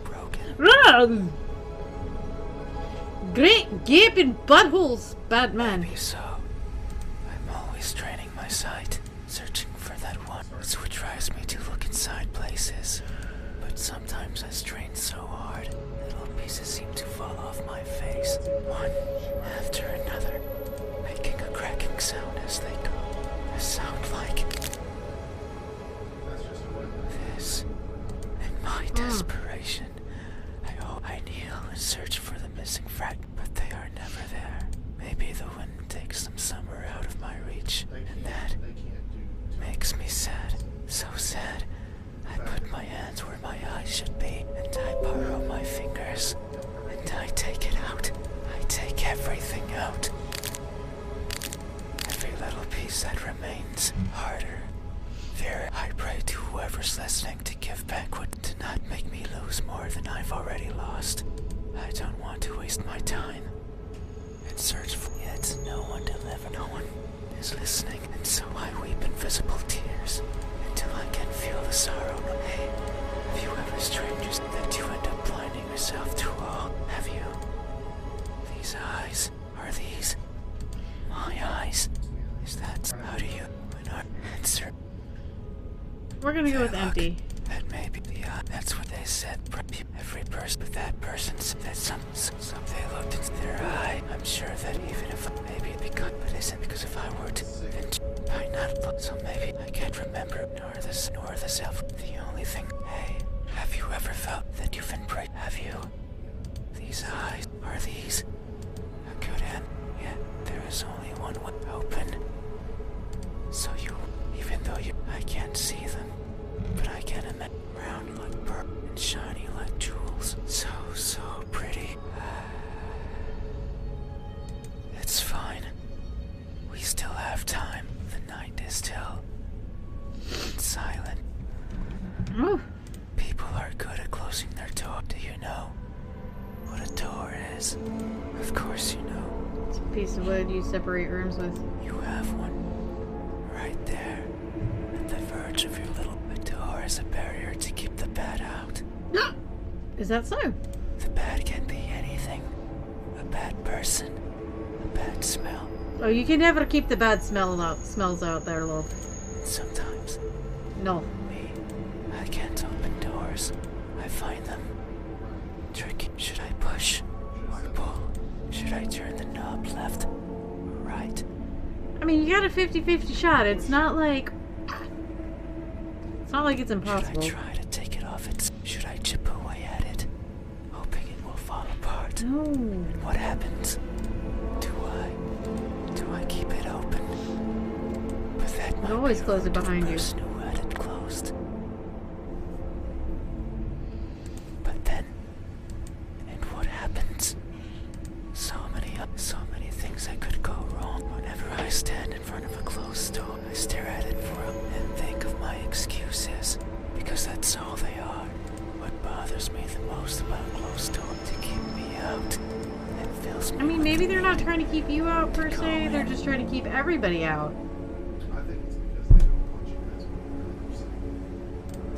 B: broken.
H: Great gaping buttholes, Batman.
B: Maybe so. I'm always training my sight, searching for that one. It's what drives me to look inside places. But sometimes I strain so hard, little pieces seem to fall off my face, one after another, making a cracking sound as they go. A sound like this. In my desperation, I kneel and search for the missing fragment, but they are never there. Maybe the wind takes them somewhere out of my reach, and that makes me sad. So sad. I put my hands where my eyes should be, and I borrow my fingers, and I take it out. I take everything out. Every little piece that remains, harder. Fear, I pray to whoever's listening to give back what to not make me lose more than I've already lost. I don't want to waste my time and search for yet no one deliver. No one is listening, and so I weep invisible tears until I can feel the sorrow. Hey, have you ever strangers that you end up blinding yourself to all? Have you? These eyes, are these my eyes? Is that how do you answer?
H: We're gonna go with empty.
B: That may be the that's what they said. Every person, but that person said that some they looked into their eye. I'm sure that even if maybe because, but isn't because if I were to, then I not look. So maybe I can't remember nor the self. The only thing. Hey, have you ever felt that you've been prayed? Have you? These eyes are these a good end? Yeah, there is only one way open. So you, even though I can't see them, but I can imagine round like pearl and shiny like jewels. So pretty. It's fine. We still have time. The night is still and silent.
H: Oh,
B: People are good at closing their door. Do you know what a door is? Of course you know.
H: it's a piece of wood you separate rooms with.
B: You have one right there at the verge of your little. A door is a barrier to keep the bad out.
H: Is that so?
B: The bad can be anything. A bad person, a bad smell.
H: Oh, you can never keep the bad smells out there, love.
B: Sometimes
H: No.
B: me, I can't open doors. I find them tricky. Should I push or pull? Should I turn the knob left or right?
H: I mean, you got a 50-50 shot. It's not like it's impossible.
B: Should I try to take it off its? Should I chip away at it, hoping it will fall apart?
H: No.
B: And what happens? Do I keep it open? But that might
H: always
B: be
H: close it
B: rude to the
H: behind you.
B: person who had it closed. But then, and what happens? So many things that could go wrong. Whenever I stand in front of a closed door, I stare at it for and think of my excuses, because that's all they are. What bothers me the most about closed doors to keep me out and fills me.
H: I mean,
B: with
H: maybe
B: the
H: they're not
B: need
H: trying to keep you out per
B: to go
H: se. They're
B: in.
H: just trying to keep everybody out.
C: I think it's because they don't want you guys to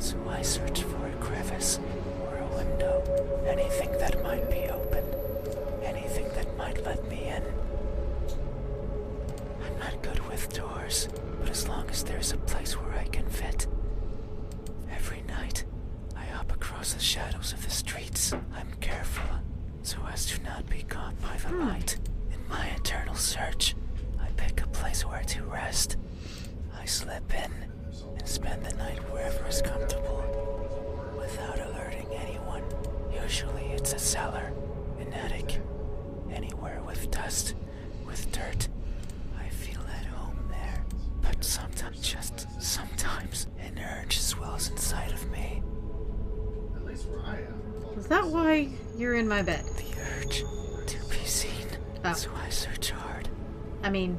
C: be 100%.
B: So I search anything that might be open, anything that might let me in. I'm not good with doors, but as long as there's a place where I can fit. Every night, I hop across the shadows of the streets. I'm careful, so as to not be caught by the light. In my eternal search, I pick a place where to rest. I slip in and spend the night wherever is comfortable, without alerting anyone. Usually it's a cellar, an attic, anywhere with dust, with dirt. I feel at home there, but sometimes, just sometimes, an urge swells inside of me.
C: At least where I am.
H: Is that why you're in my bed?
B: The urge to be seen.
H: Oh.
B: So I search hard
H: I mean,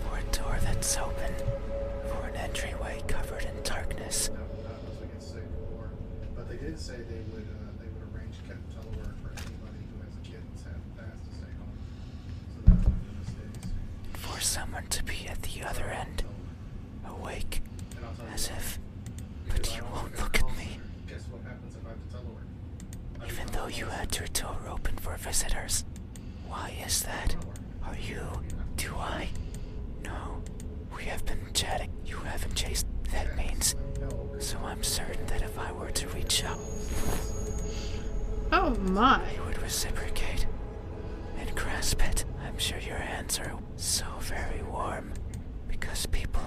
B: for a door that's open, for an entryway covered in darkness.
C: No, not unless we get sick or. But they did say they would arrange telework for anybody who has a kid that's fast to stay home. So that's one of the mistakes.
B: For someone to be at the other end, awake,
C: And I'll tell you
B: as
C: what,
B: if,
C: because
B: but
C: I
B: you
C: also
B: won't
C: got a
B: look at
C: call
B: me,
C: center. Guess what happens if I have to telework? I
B: even
C: become
B: though you
C: homeless.
B: had your door open for visitors. Why is that? Are you? Do I? No. We have been chatting. You haven't chased. That means. So I'm certain that if I were to reach out,
H: oh my.
B: you would reciprocate and grasp it. I'm sure your hands are so very warm because people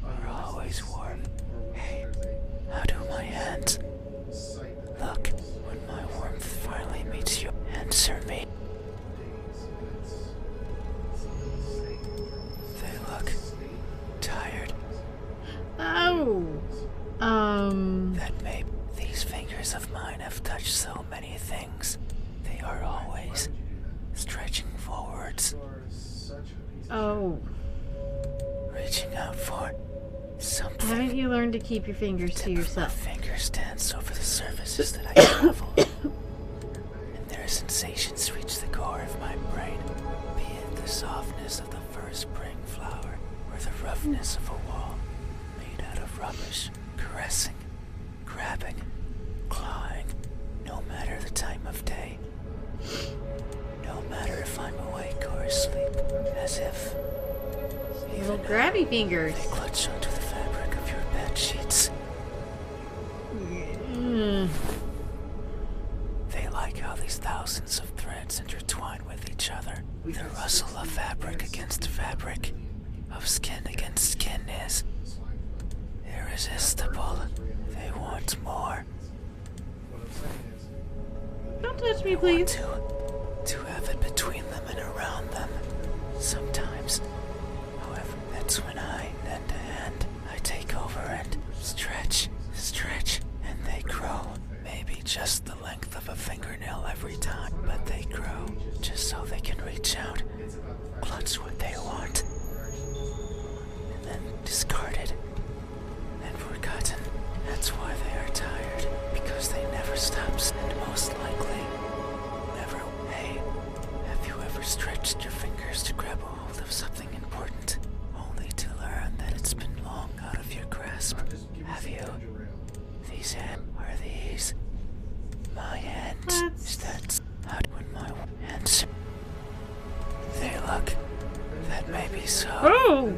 B: are always warm. Hey, how do my hands? Look, when my warmth finally meets you, answer me. They look tired.
H: Oh.
B: That may these fingers of mine have touched so many things. They are always stretching forwards,
H: Oh.
B: reaching out for something.
H: Haven't you learned to keep your fingers to
B: Tip of my
H: yourself?
B: fingers dance over the surfaces that I travel, and their sensations reach the core of my brain, be it the softness of the first spring flower or the roughness of a wall made out of rubbish, caressing, grabbing, clawing, no matter the time of day, no matter if I'm awake or asleep, as if
H: Little
B: even
H: grabby fingers.
B: they clutch onto the fabric of your bed sheets.
H: Mm.
B: They like how these thousands of threads intertwine with each other. The rustle of fabric against fabric, of skin against skin is irresistible. They want more.
H: Don't touch me,
B: They want
H: please.
B: to have it between them and around them. Sometimes, however, that's when I, hand to hand, I take over and stretch, and they grow. Maybe just the length of a fingernail every time, but they grow just so they can reach out, clutch what they want, and then discard it and forgotten. That's why they are tired, because they never stops, and most likely never. Hey, have you ever stretched your fingers to grab a hold of something important, only to learn that it's been long out of your grasp? Have you? These hands are these. My hands. Is that not when my hands? They look. That may be so.
H: Oh!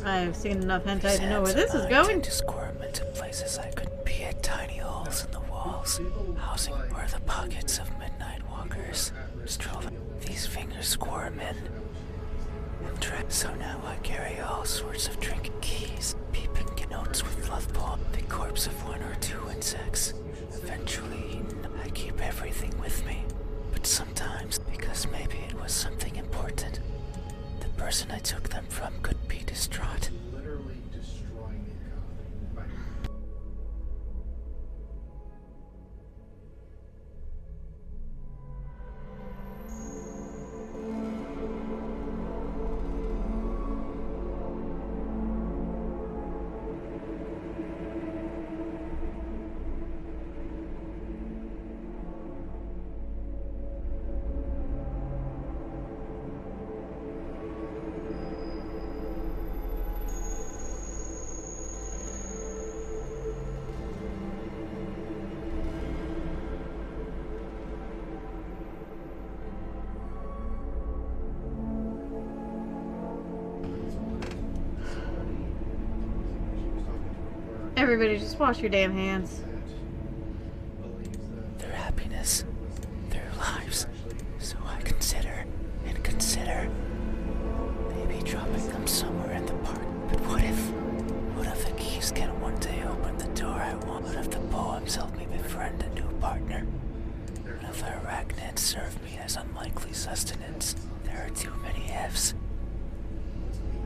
H: I've seen enough hentai
B: These
H: to know where
B: hands
H: this
B: of
H: is
B: mine
H: going.
B: tend to squirm into places I could be at tiny holes in the walls, housing where the pockets of midnight walkers stroll. These fingers squirm in. So now I carry all sorts of trinket keys, peeping notes with love poem, the corpse of one or two insects. Eventually, I keep everything with me. But sometimes, because maybe it was something important, the person I took them from could be distraught.
C: Literally destroying the economy. Right.
A: Everybody just wash your damn hands.
B: Their happiness, their lives. So I consider maybe dropping them somewhere in the park. But what if the keys can one day open the door I want? What if the poems help me befriend a new partner? What if the arachnids serve me as unlikely sustenance? There are too many ifs.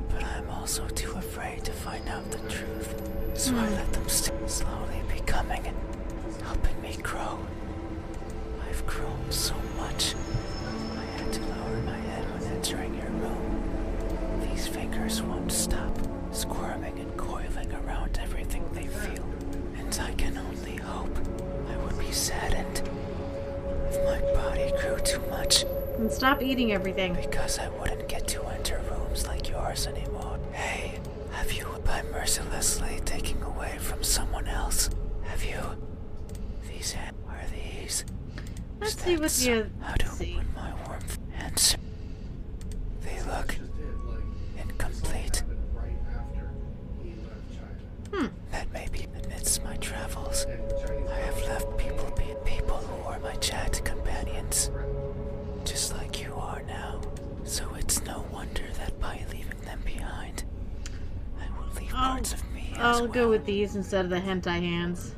B: But I'm also too afraid to find out the truth. So I let them slowly becoming, helping me grow. I've grown so much. I had to lower my head when entering your room. These fingers won't stop, squirming and coiling around everything they feel. And I can only hope I would be saddened if my body grew too much.
A: And stop eating everything.
B: Because I wouldn't get to enter rooms like yours anymore. Hey, have you, by mercilessly taking away from someone else, have you? These are these.
A: Let's see what you
B: How do
A: see.
B: when my warmth and they look incomplete. That may be amidst my travels. I have left people who are my chat companions, just like you are now. So it's no wonder that by leaving them behind, I will leave parts of me as
A: I'll
B: well.
A: go with these instead of the hentai hands.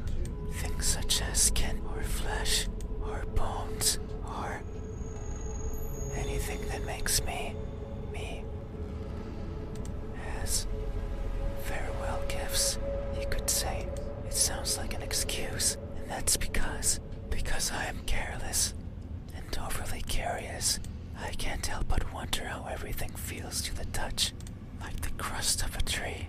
B: Things such as skin or flesh or bones or anything that makes me, me. As farewell gifts, you could say. It sounds like an excuse, and that's because I am careless and overly curious. I can't help but wonder how everything feels to the touch, like the crust of a tree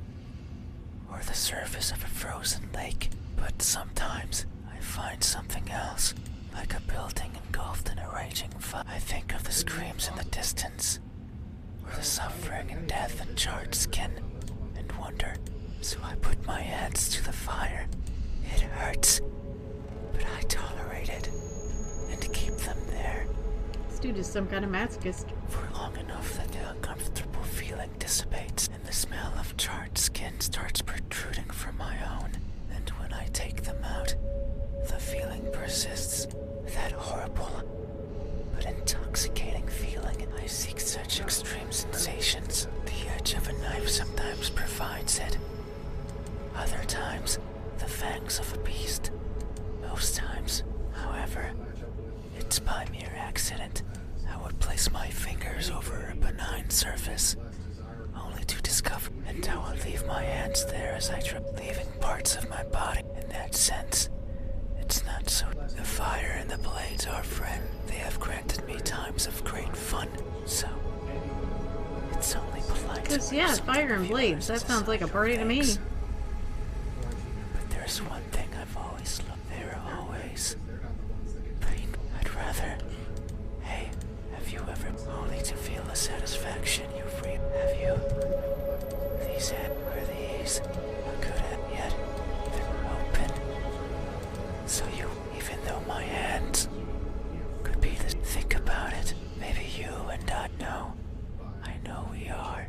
B: or the surface of a frozen lake. But sometimes I find something else, like a building engulfed in a raging fire. I think of the screams in the distance, or the suffering and death in charred skin, and wonder. So I put my hands to the fire. It hurts, but I tolerate it, and keep them there.
A: This dude is some kind of masochist.
B: For long enough that the uncomfortable feeling dissipates and the smell of charred skin starts protruding from my own. And when I take them out, the feeling persists. That horrible but intoxicating feeling. I seek such extreme sensations. The edge of a knife sometimes provides it. Other times, the fangs of a beast. Most times, however, it's by mere accident. I would place my fingers over a benign surface, only to discover, and I will leave my hands there as I trip, leaving parts of my body. In that sense, it's not so. The fire and the blades are friend. They have granted me times of great fun, so it's only polite.
A: Because, yeah, fire and blades. That sounds like a party to me.
B: But there's one thing I've always loved. They're always pain. I'd rather. Hey, have you ever only to feel the satisfaction you've reaped? Have you? These are these a good at yet even open. So you, even though my hands could be the. Think about it. Maybe you and I know. I know we are.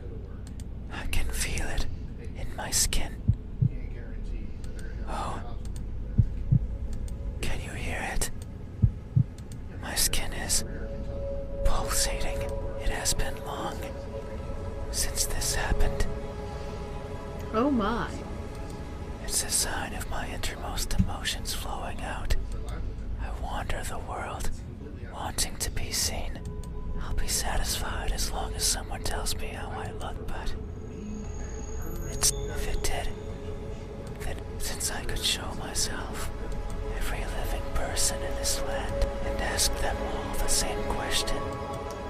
B: I can feel it in my skin. Oh. Can you hear it? My skin is pulsating. It has been long since this happened.
A: Oh my.
B: It's a sign of my innermost emotions flowing out. I wander the world, wanting to be seen. I'll be satisfied as long as someone tells me how I look, but if it did, then since I could show myself, every living person in this land, and ask them all the same question,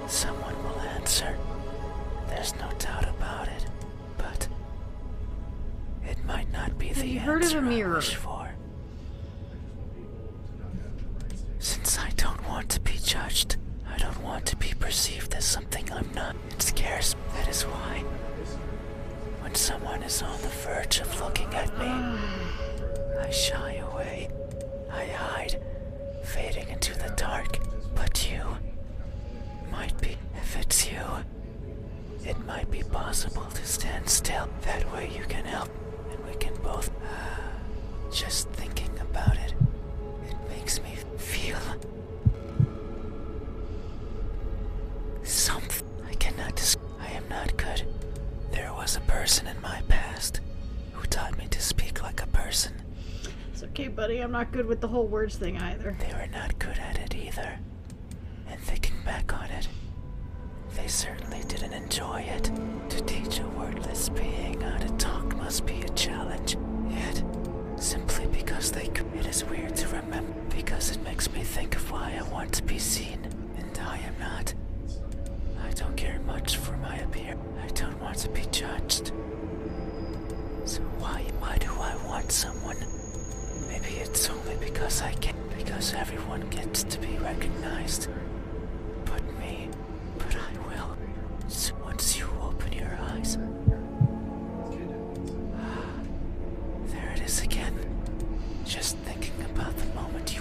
B: someone will answer. There's no doubt about it, but it might not be the
A: you heard of
B: answer
A: a mirror?
B: I wish for. Since I don't want to be judged, I don't want to be perceived as something I'm not. It scares me. That is why, when someone is on the verge of looking at me, I shy away. I hide, fading into the dark. But you might be. If it's you, it might be possible to stand still. That way you can help, and we can both was a person in my past who taught me to speak like a person.
H: It's okay, buddy. I'm not good with the whole words thing either.
B: They were not good at it either. And thinking back on it, they certainly didn't enjoy it. To teach a wordless being how to talk must be a challenge. Yet, simply because they could, it is weird to remember, because it makes me think of why I want to be seen, and I am not. I don't care much for my appearance. I don't want to be judged. So why do I want someone? Maybe it's only because I can, because everyone gets to be recognized. But I will. So once you open your eyes. There it is again. Just thinking about the moment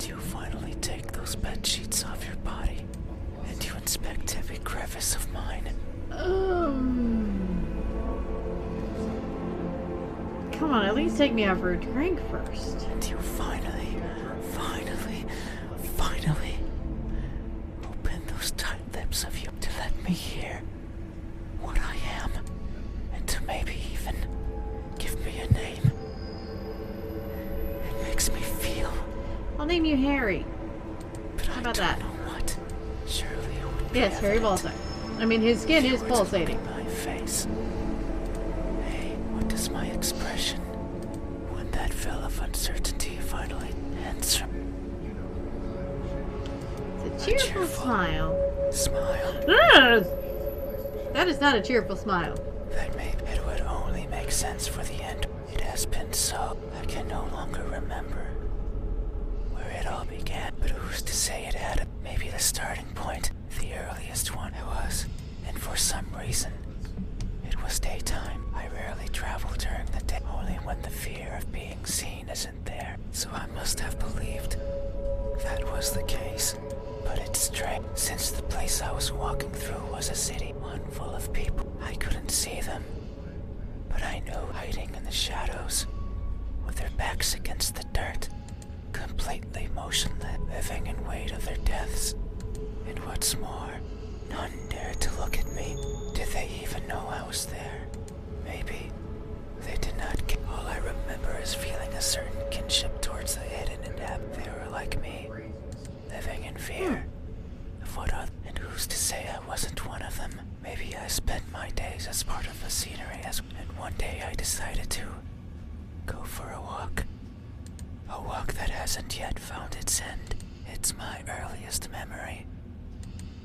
B: you finally take those bed sheets off your body, and you inspect every crevice of mine.
H: Come on, at least take me out for a drink first.
B: And you finally open those tight lips of you to let me hear what I am, and to maybe even give me a name. It makes me feel.
H: I'll name you Harry.
B: But
H: How about
B: I
H: that?
B: don't know what. Surely it would be
H: Yes, Harry
B: evident
H: Balsam. I mean, his skin
B: if you
H: is
B: were to look
H: pulsating.
B: at my face. Hey, what does my expression, when that veil of uncertainty finally ends from
H: It's a cheerful smile.
B: smile?
H: Ah! That is not a cheerful smile.
B: That maybe it would only make sense for the end. It has been so. I can no longer remember where it all began. But who's to say it had maybe the starting point, the earliest one it was. And for some reason, it was daytime. I rarely travel during the day, only when the fear of being seen isn't there. So I must have believed that was the case. But it's strange, since the place I was walking through was a city, one full of people. I couldn't see them, but I knew hiding in the shadows, with their backs against the dirt, completely motionless, living in wait of their deaths. And what's more, none dared to look at me. Did they even know I was there? Maybe they did not care. All I remember is feeling a certain kinship towards the hidden and apt. They were like me, living in fear of what other. And who's to say I wasn't one of them? Maybe I spent my days as part of a scenery, and one day I decided to go for a walk. A walk that hasn't yet found its end. It's my earliest memory.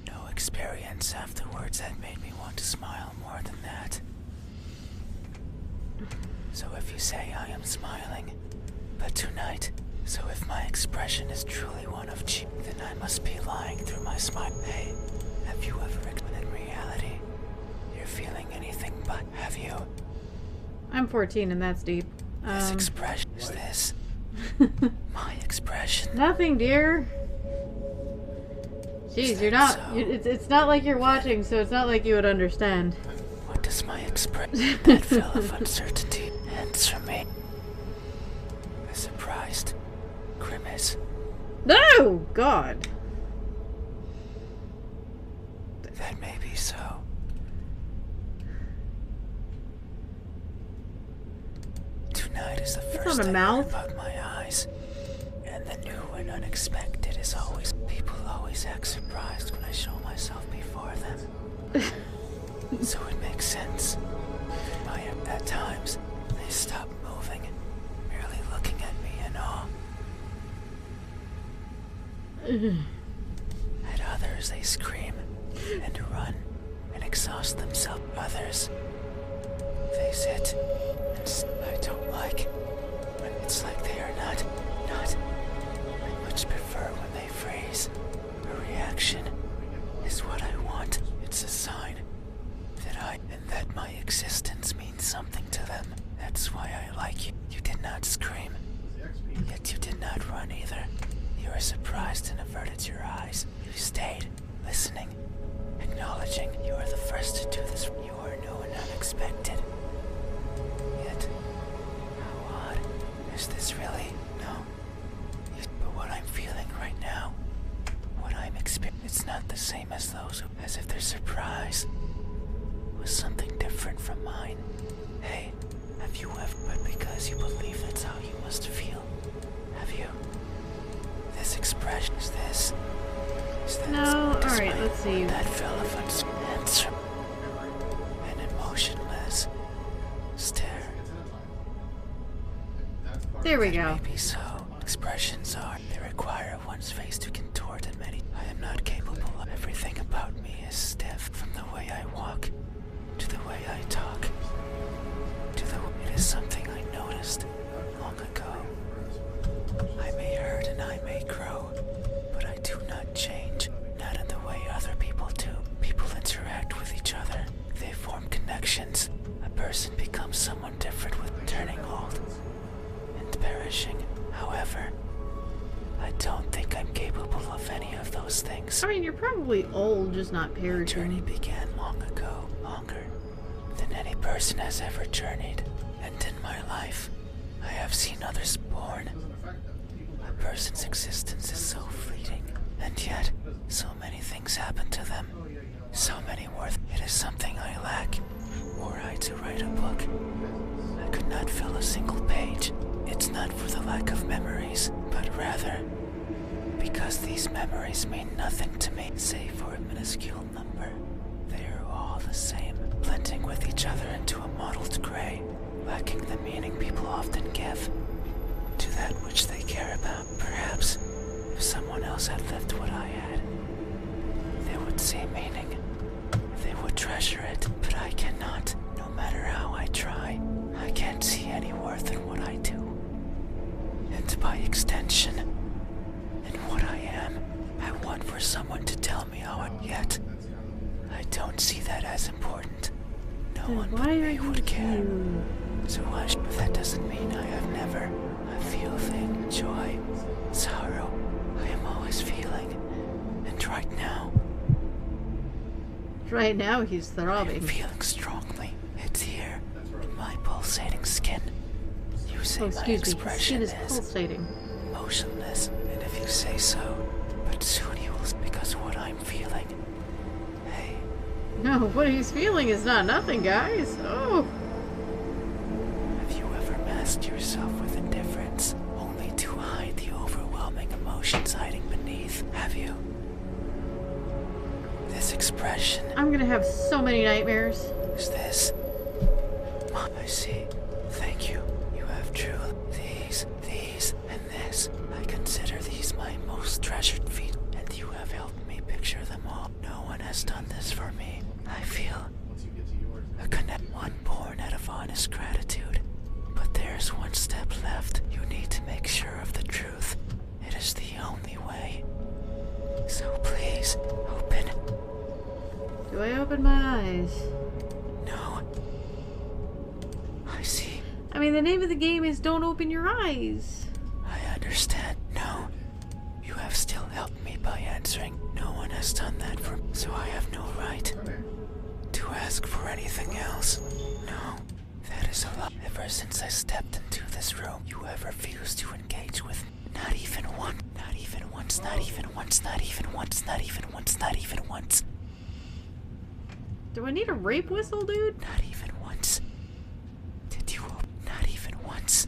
B: No experience afterwards that made me want to smile more than that. So if you say I am smiling, but tonight, so if my expression is truly one of cheer, then I must be lying through my smile. Hey, have you ever, when in reality, you're feeling anything but, have you?
H: I'm 14 and that's deep.
B: This expression is this. My expression.
H: Nothing, dear. Jeez, you're not.
B: so?
H: It's not like you're watching, so it's not like you would understand.
B: What does my expression, that veil of uncertainty, answer me? A surprised grimace.
H: No, God.
B: That may be so. Tonight is the
H: That's
B: first
H: not a
B: I
H: mouth.
B: heard about my eyes. And the new and unexpected is always... People always act surprised when I show myself before them. So it makes sense. At times, they stop moving, merely looking at me in awe. At others, they scream and run and exhaust themselves. Others, they sit and I don't like when it's like they are not. I much prefer when they freeze. A reaction is what I want. It's a sign that my existence means something to them. That's why I like you. You did not scream, yet you did not run either. You were surprised and averted your eyes. You stayed, listening, acknowledging you were the first to do this. You were new and unexpected. Yet, how odd. Is this really? No. But what I'm feeling right now, what I'm experiencing, it's not the same as those as if they're surprised. was something different from mine. Hey, have you ever, but because you believe that's how you must feel, have you? This expression is this. Is that
H: No, alright, let's see.
B: That relevant answer. An emotionless stare.
H: There we go.
B: Maybe so. Expressions are. They require one's face to contort in many. I am not capable of. Everything about me is stiff, from the way I walk, to the way I talk, to the. It is something I noticed long ago. I may hurt and I may grow, but I do not change. Not in the way other people do. People interact with each other. They form connections. A person becomes someone different with turning old and perishing. However, I don't think I'm capable of any of those things.
H: I mean, you're probably old, just not
B: My journey
H: perishing.
B: began long ago, longer than any person has ever journeyed. And in my life, I have seen others born. A person's existence is so fleeting, and yet, so many things happen to them. So many worth. It is something I lack. Were I to write a book, I could not fill a single page. It's not for the lack of memories, but rather because these memories mean nothing to me, save for a minuscule number. They are all the same, blending with each other into a mottled gray, lacking the meaning people often give to that which they care about. Perhaps, if someone else had lived what I had, they would see meaning. They would treasure it, but I cannot. No matter how I try, I can't see any worth in what I do. And by extension, in what I am, I want for someone to tell me how I yet. I don't see that as important. No
H: Then
B: one but
H: why are
B: me
H: you
B: would care.
H: here?
B: So hush, but that doesn't mean I have never. I feel things, joy, sorrow. I am always feeling. And right now,
H: Right now, he's
B: I am
H: throbbing.
B: feeling strongly. It's here, in my pulsating skin. You say
H: Oh,
B: my
H: excuse me, his
B: expression
H: skin is
B: is
H: pulsating.
B: motionless, and if you say so, but soon you will, because what I'm feeling. Hey,
H: No, what he's feeling is not nothing, guys. Oh.
B: have you ever masked yourself with indifference, only to hide the overwhelming emotions hiding beneath? Have you? This expression
H: I'm gonna have so many nightmares.
B: is this. I see. Thank you. You have true. These, and this. I consider these my most treasured feet, and you have helped me picture them all. No one has done this for me. I feel a connect, one born out of honest gratitude. But there's one step left. You need to make sure of the truth. It is the only way. So please, open.
H: Do I open my eyes?
B: No. I see.
H: I mean, the name of the game is Don't Open Your Eyes.
B: I understand. No. You have still helped me by answering. No one has done that for me, so I have no right to ask for anything else. No. That is a lie. Ever since I stepped into this room, you have refused to engage with me. Not even once. Not even once. Not even once. Not even once. Not even once. Not even once.
H: Do I need a rape whistle, dude?
B: Not even once. Did you? Not even once.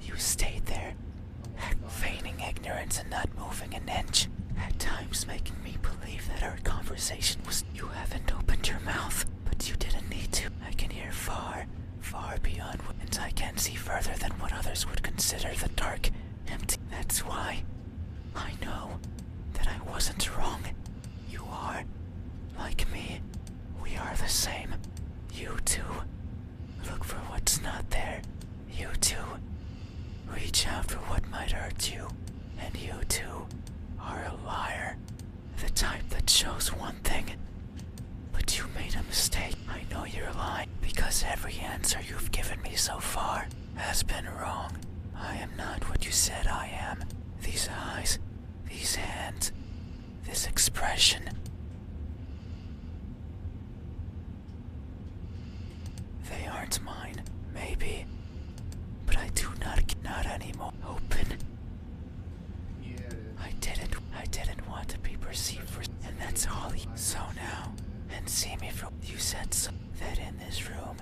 B: You stayed there, feigning ignorance and not moving an inch. At times making me believe that our conversation was. You haven't opened your mouth, but you didn't need to. I can hear far, far beyond what. And I can see further than what others would consider the dark, empty. That's why I know that I wasn't wrong. You are, like me. We are the same. You too. Look for what's not there. You too. Reach out for what might hurt you. And you too are a liar. The type that shows one thing. But you made a mistake. I know you're lying because every answer you've given me so far has been wrong. I am not what you said I am. These eyes, these hands, this expression. They aren't mine, maybe. But I do not anymore. Open. I didn't want to be perceived for, and that's all. So now, and see me from. You said so that in this room,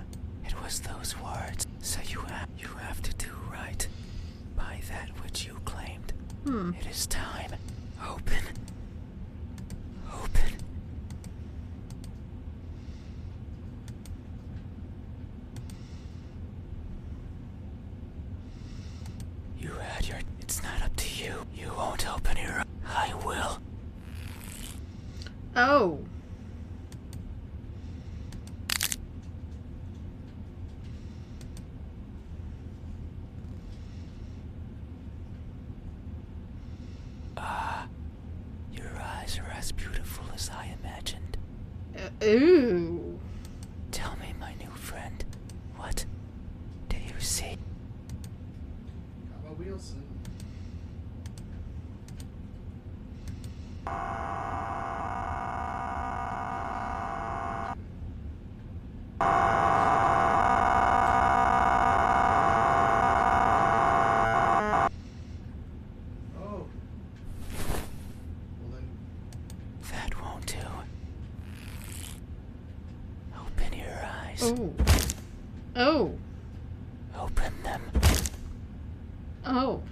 B: it was those words. So you have to do right by that which you claimed. It is time. Open. Open. You had your. It's not up to you. You won't open your. I will.
H: Oh.
B: Your eyes are as beautiful as I imagined.
H: Ooh.
B: Tell me, my new friend, what do you see?
C: Got my wheels in. Oh. Well then,
B: That won't do. Open your eyes.
H: Oh. Oh.
B: Open them.
H: Oh.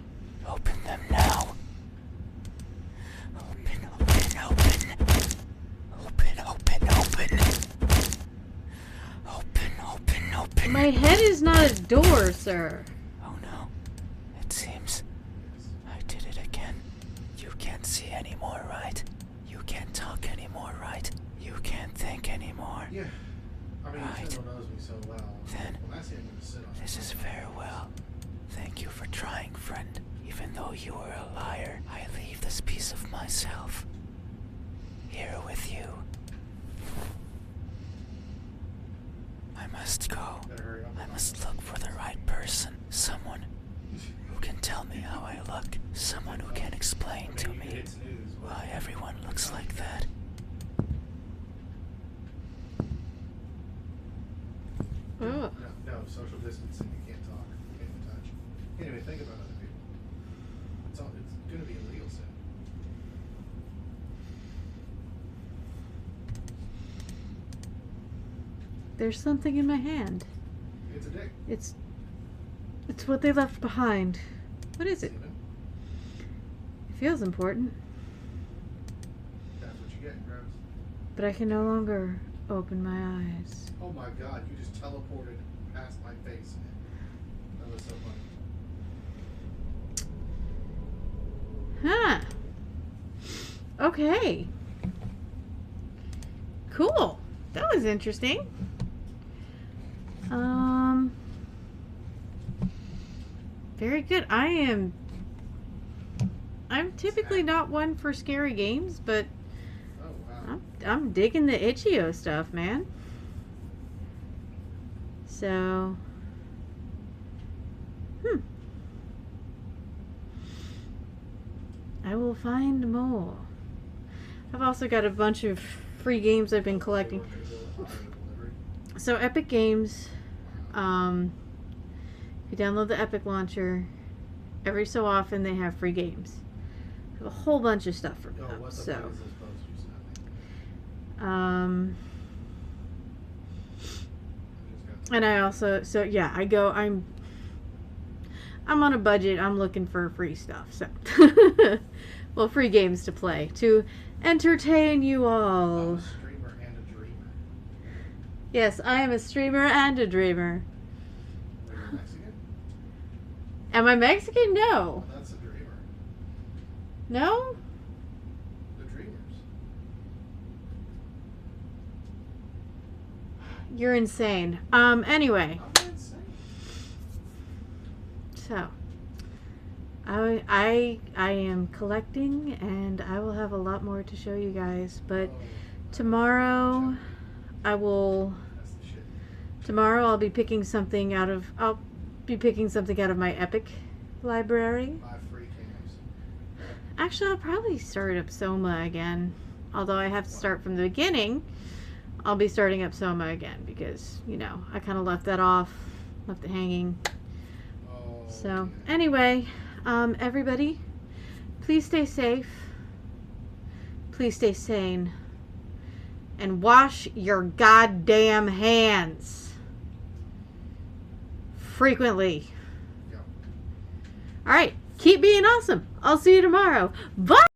B: Open them now. Open, open, open. Open, open, open. Open, open, open.
H: My head is not a door, sir.
B: Oh no. It seems I did it again. You can't see anymore, right? You can't talk anymore, right? You can't think anymore.
C: yeah. I mean,
B: Right.
C: Nintendo knows me so well.
B: Then,
C: when I say I'm gonna sit on
B: This is farewell. Thank you for trying, friend. Even though you were a liar, I leave this piece of myself here with you. I must go.
C: Better hurry up.
B: I must look for the right person. Someone who can tell me how I look. Someone who can explain to me
C: It's news. But
B: why everyone looks like that.
H: Oh.
C: No, social distancing. You can't talk. You can't even touch. You can't even think about other people. It's gonna be illegal soon.
H: There's something in my hand.
C: It's a dick.
H: It's what they left behind. What is it?
C: Semen.
H: It feels important,
C: That's what you get, gross.
H: but I can no longer open my eyes.
C: Oh my god, you just teleported past my face. That was so funny.
H: Huh. Okay. Cool. That was interesting. Very good. I'm typically not one for scary games, but
C: Oh wow.
H: I'm digging the itch.io stuff, man. So, I will find more. I've also got a bunch of free games I've been collecting.
C: They weren't gonna go higher delivery.
H: So Epic Games, if you download the Epic launcher, every so often they have free games. They have a whole bunch of stuff for
C: Oh,
H: them.
C: what the
H: So,
C: fuck is this post you sent me? I just got
H: and I also, so yeah, I'm on a budget. I'm looking for free stuff. So, well, free games to play to entertain you
C: I'm
H: all.
C: a streamer and a dreamer.
H: Yes, I am a streamer and a dreamer.
C: Wait, you're Mexican?
H: Am I Mexican? No.
C: Well, that's a dreamer.
H: No?
C: The dreamers.
H: You're insane. Anyway,
C: I'm not insane.
H: so I am collecting, and I will have a lot more to show you guys. But
C: Oh,
H: tomorrow, I will.
C: that's the shit.
H: Tomorrow, I'll be picking something out of. I'll be picking something out of my Epic library.
C: 5 free cams.
H: Actually, I'll probably start up Soma again. Although I have to start from the beginning, I'll be starting up Soma again because, you know, I kind of left that off, left it hanging.
C: Oh,
H: So,
C: okay.
H: anyway, everybody, please stay safe. Please stay sane.
A: And wash your goddamn hands. Frequently.
C: Yeah.
A: Alright, keep being awesome. I'll see you tomorrow. Bye!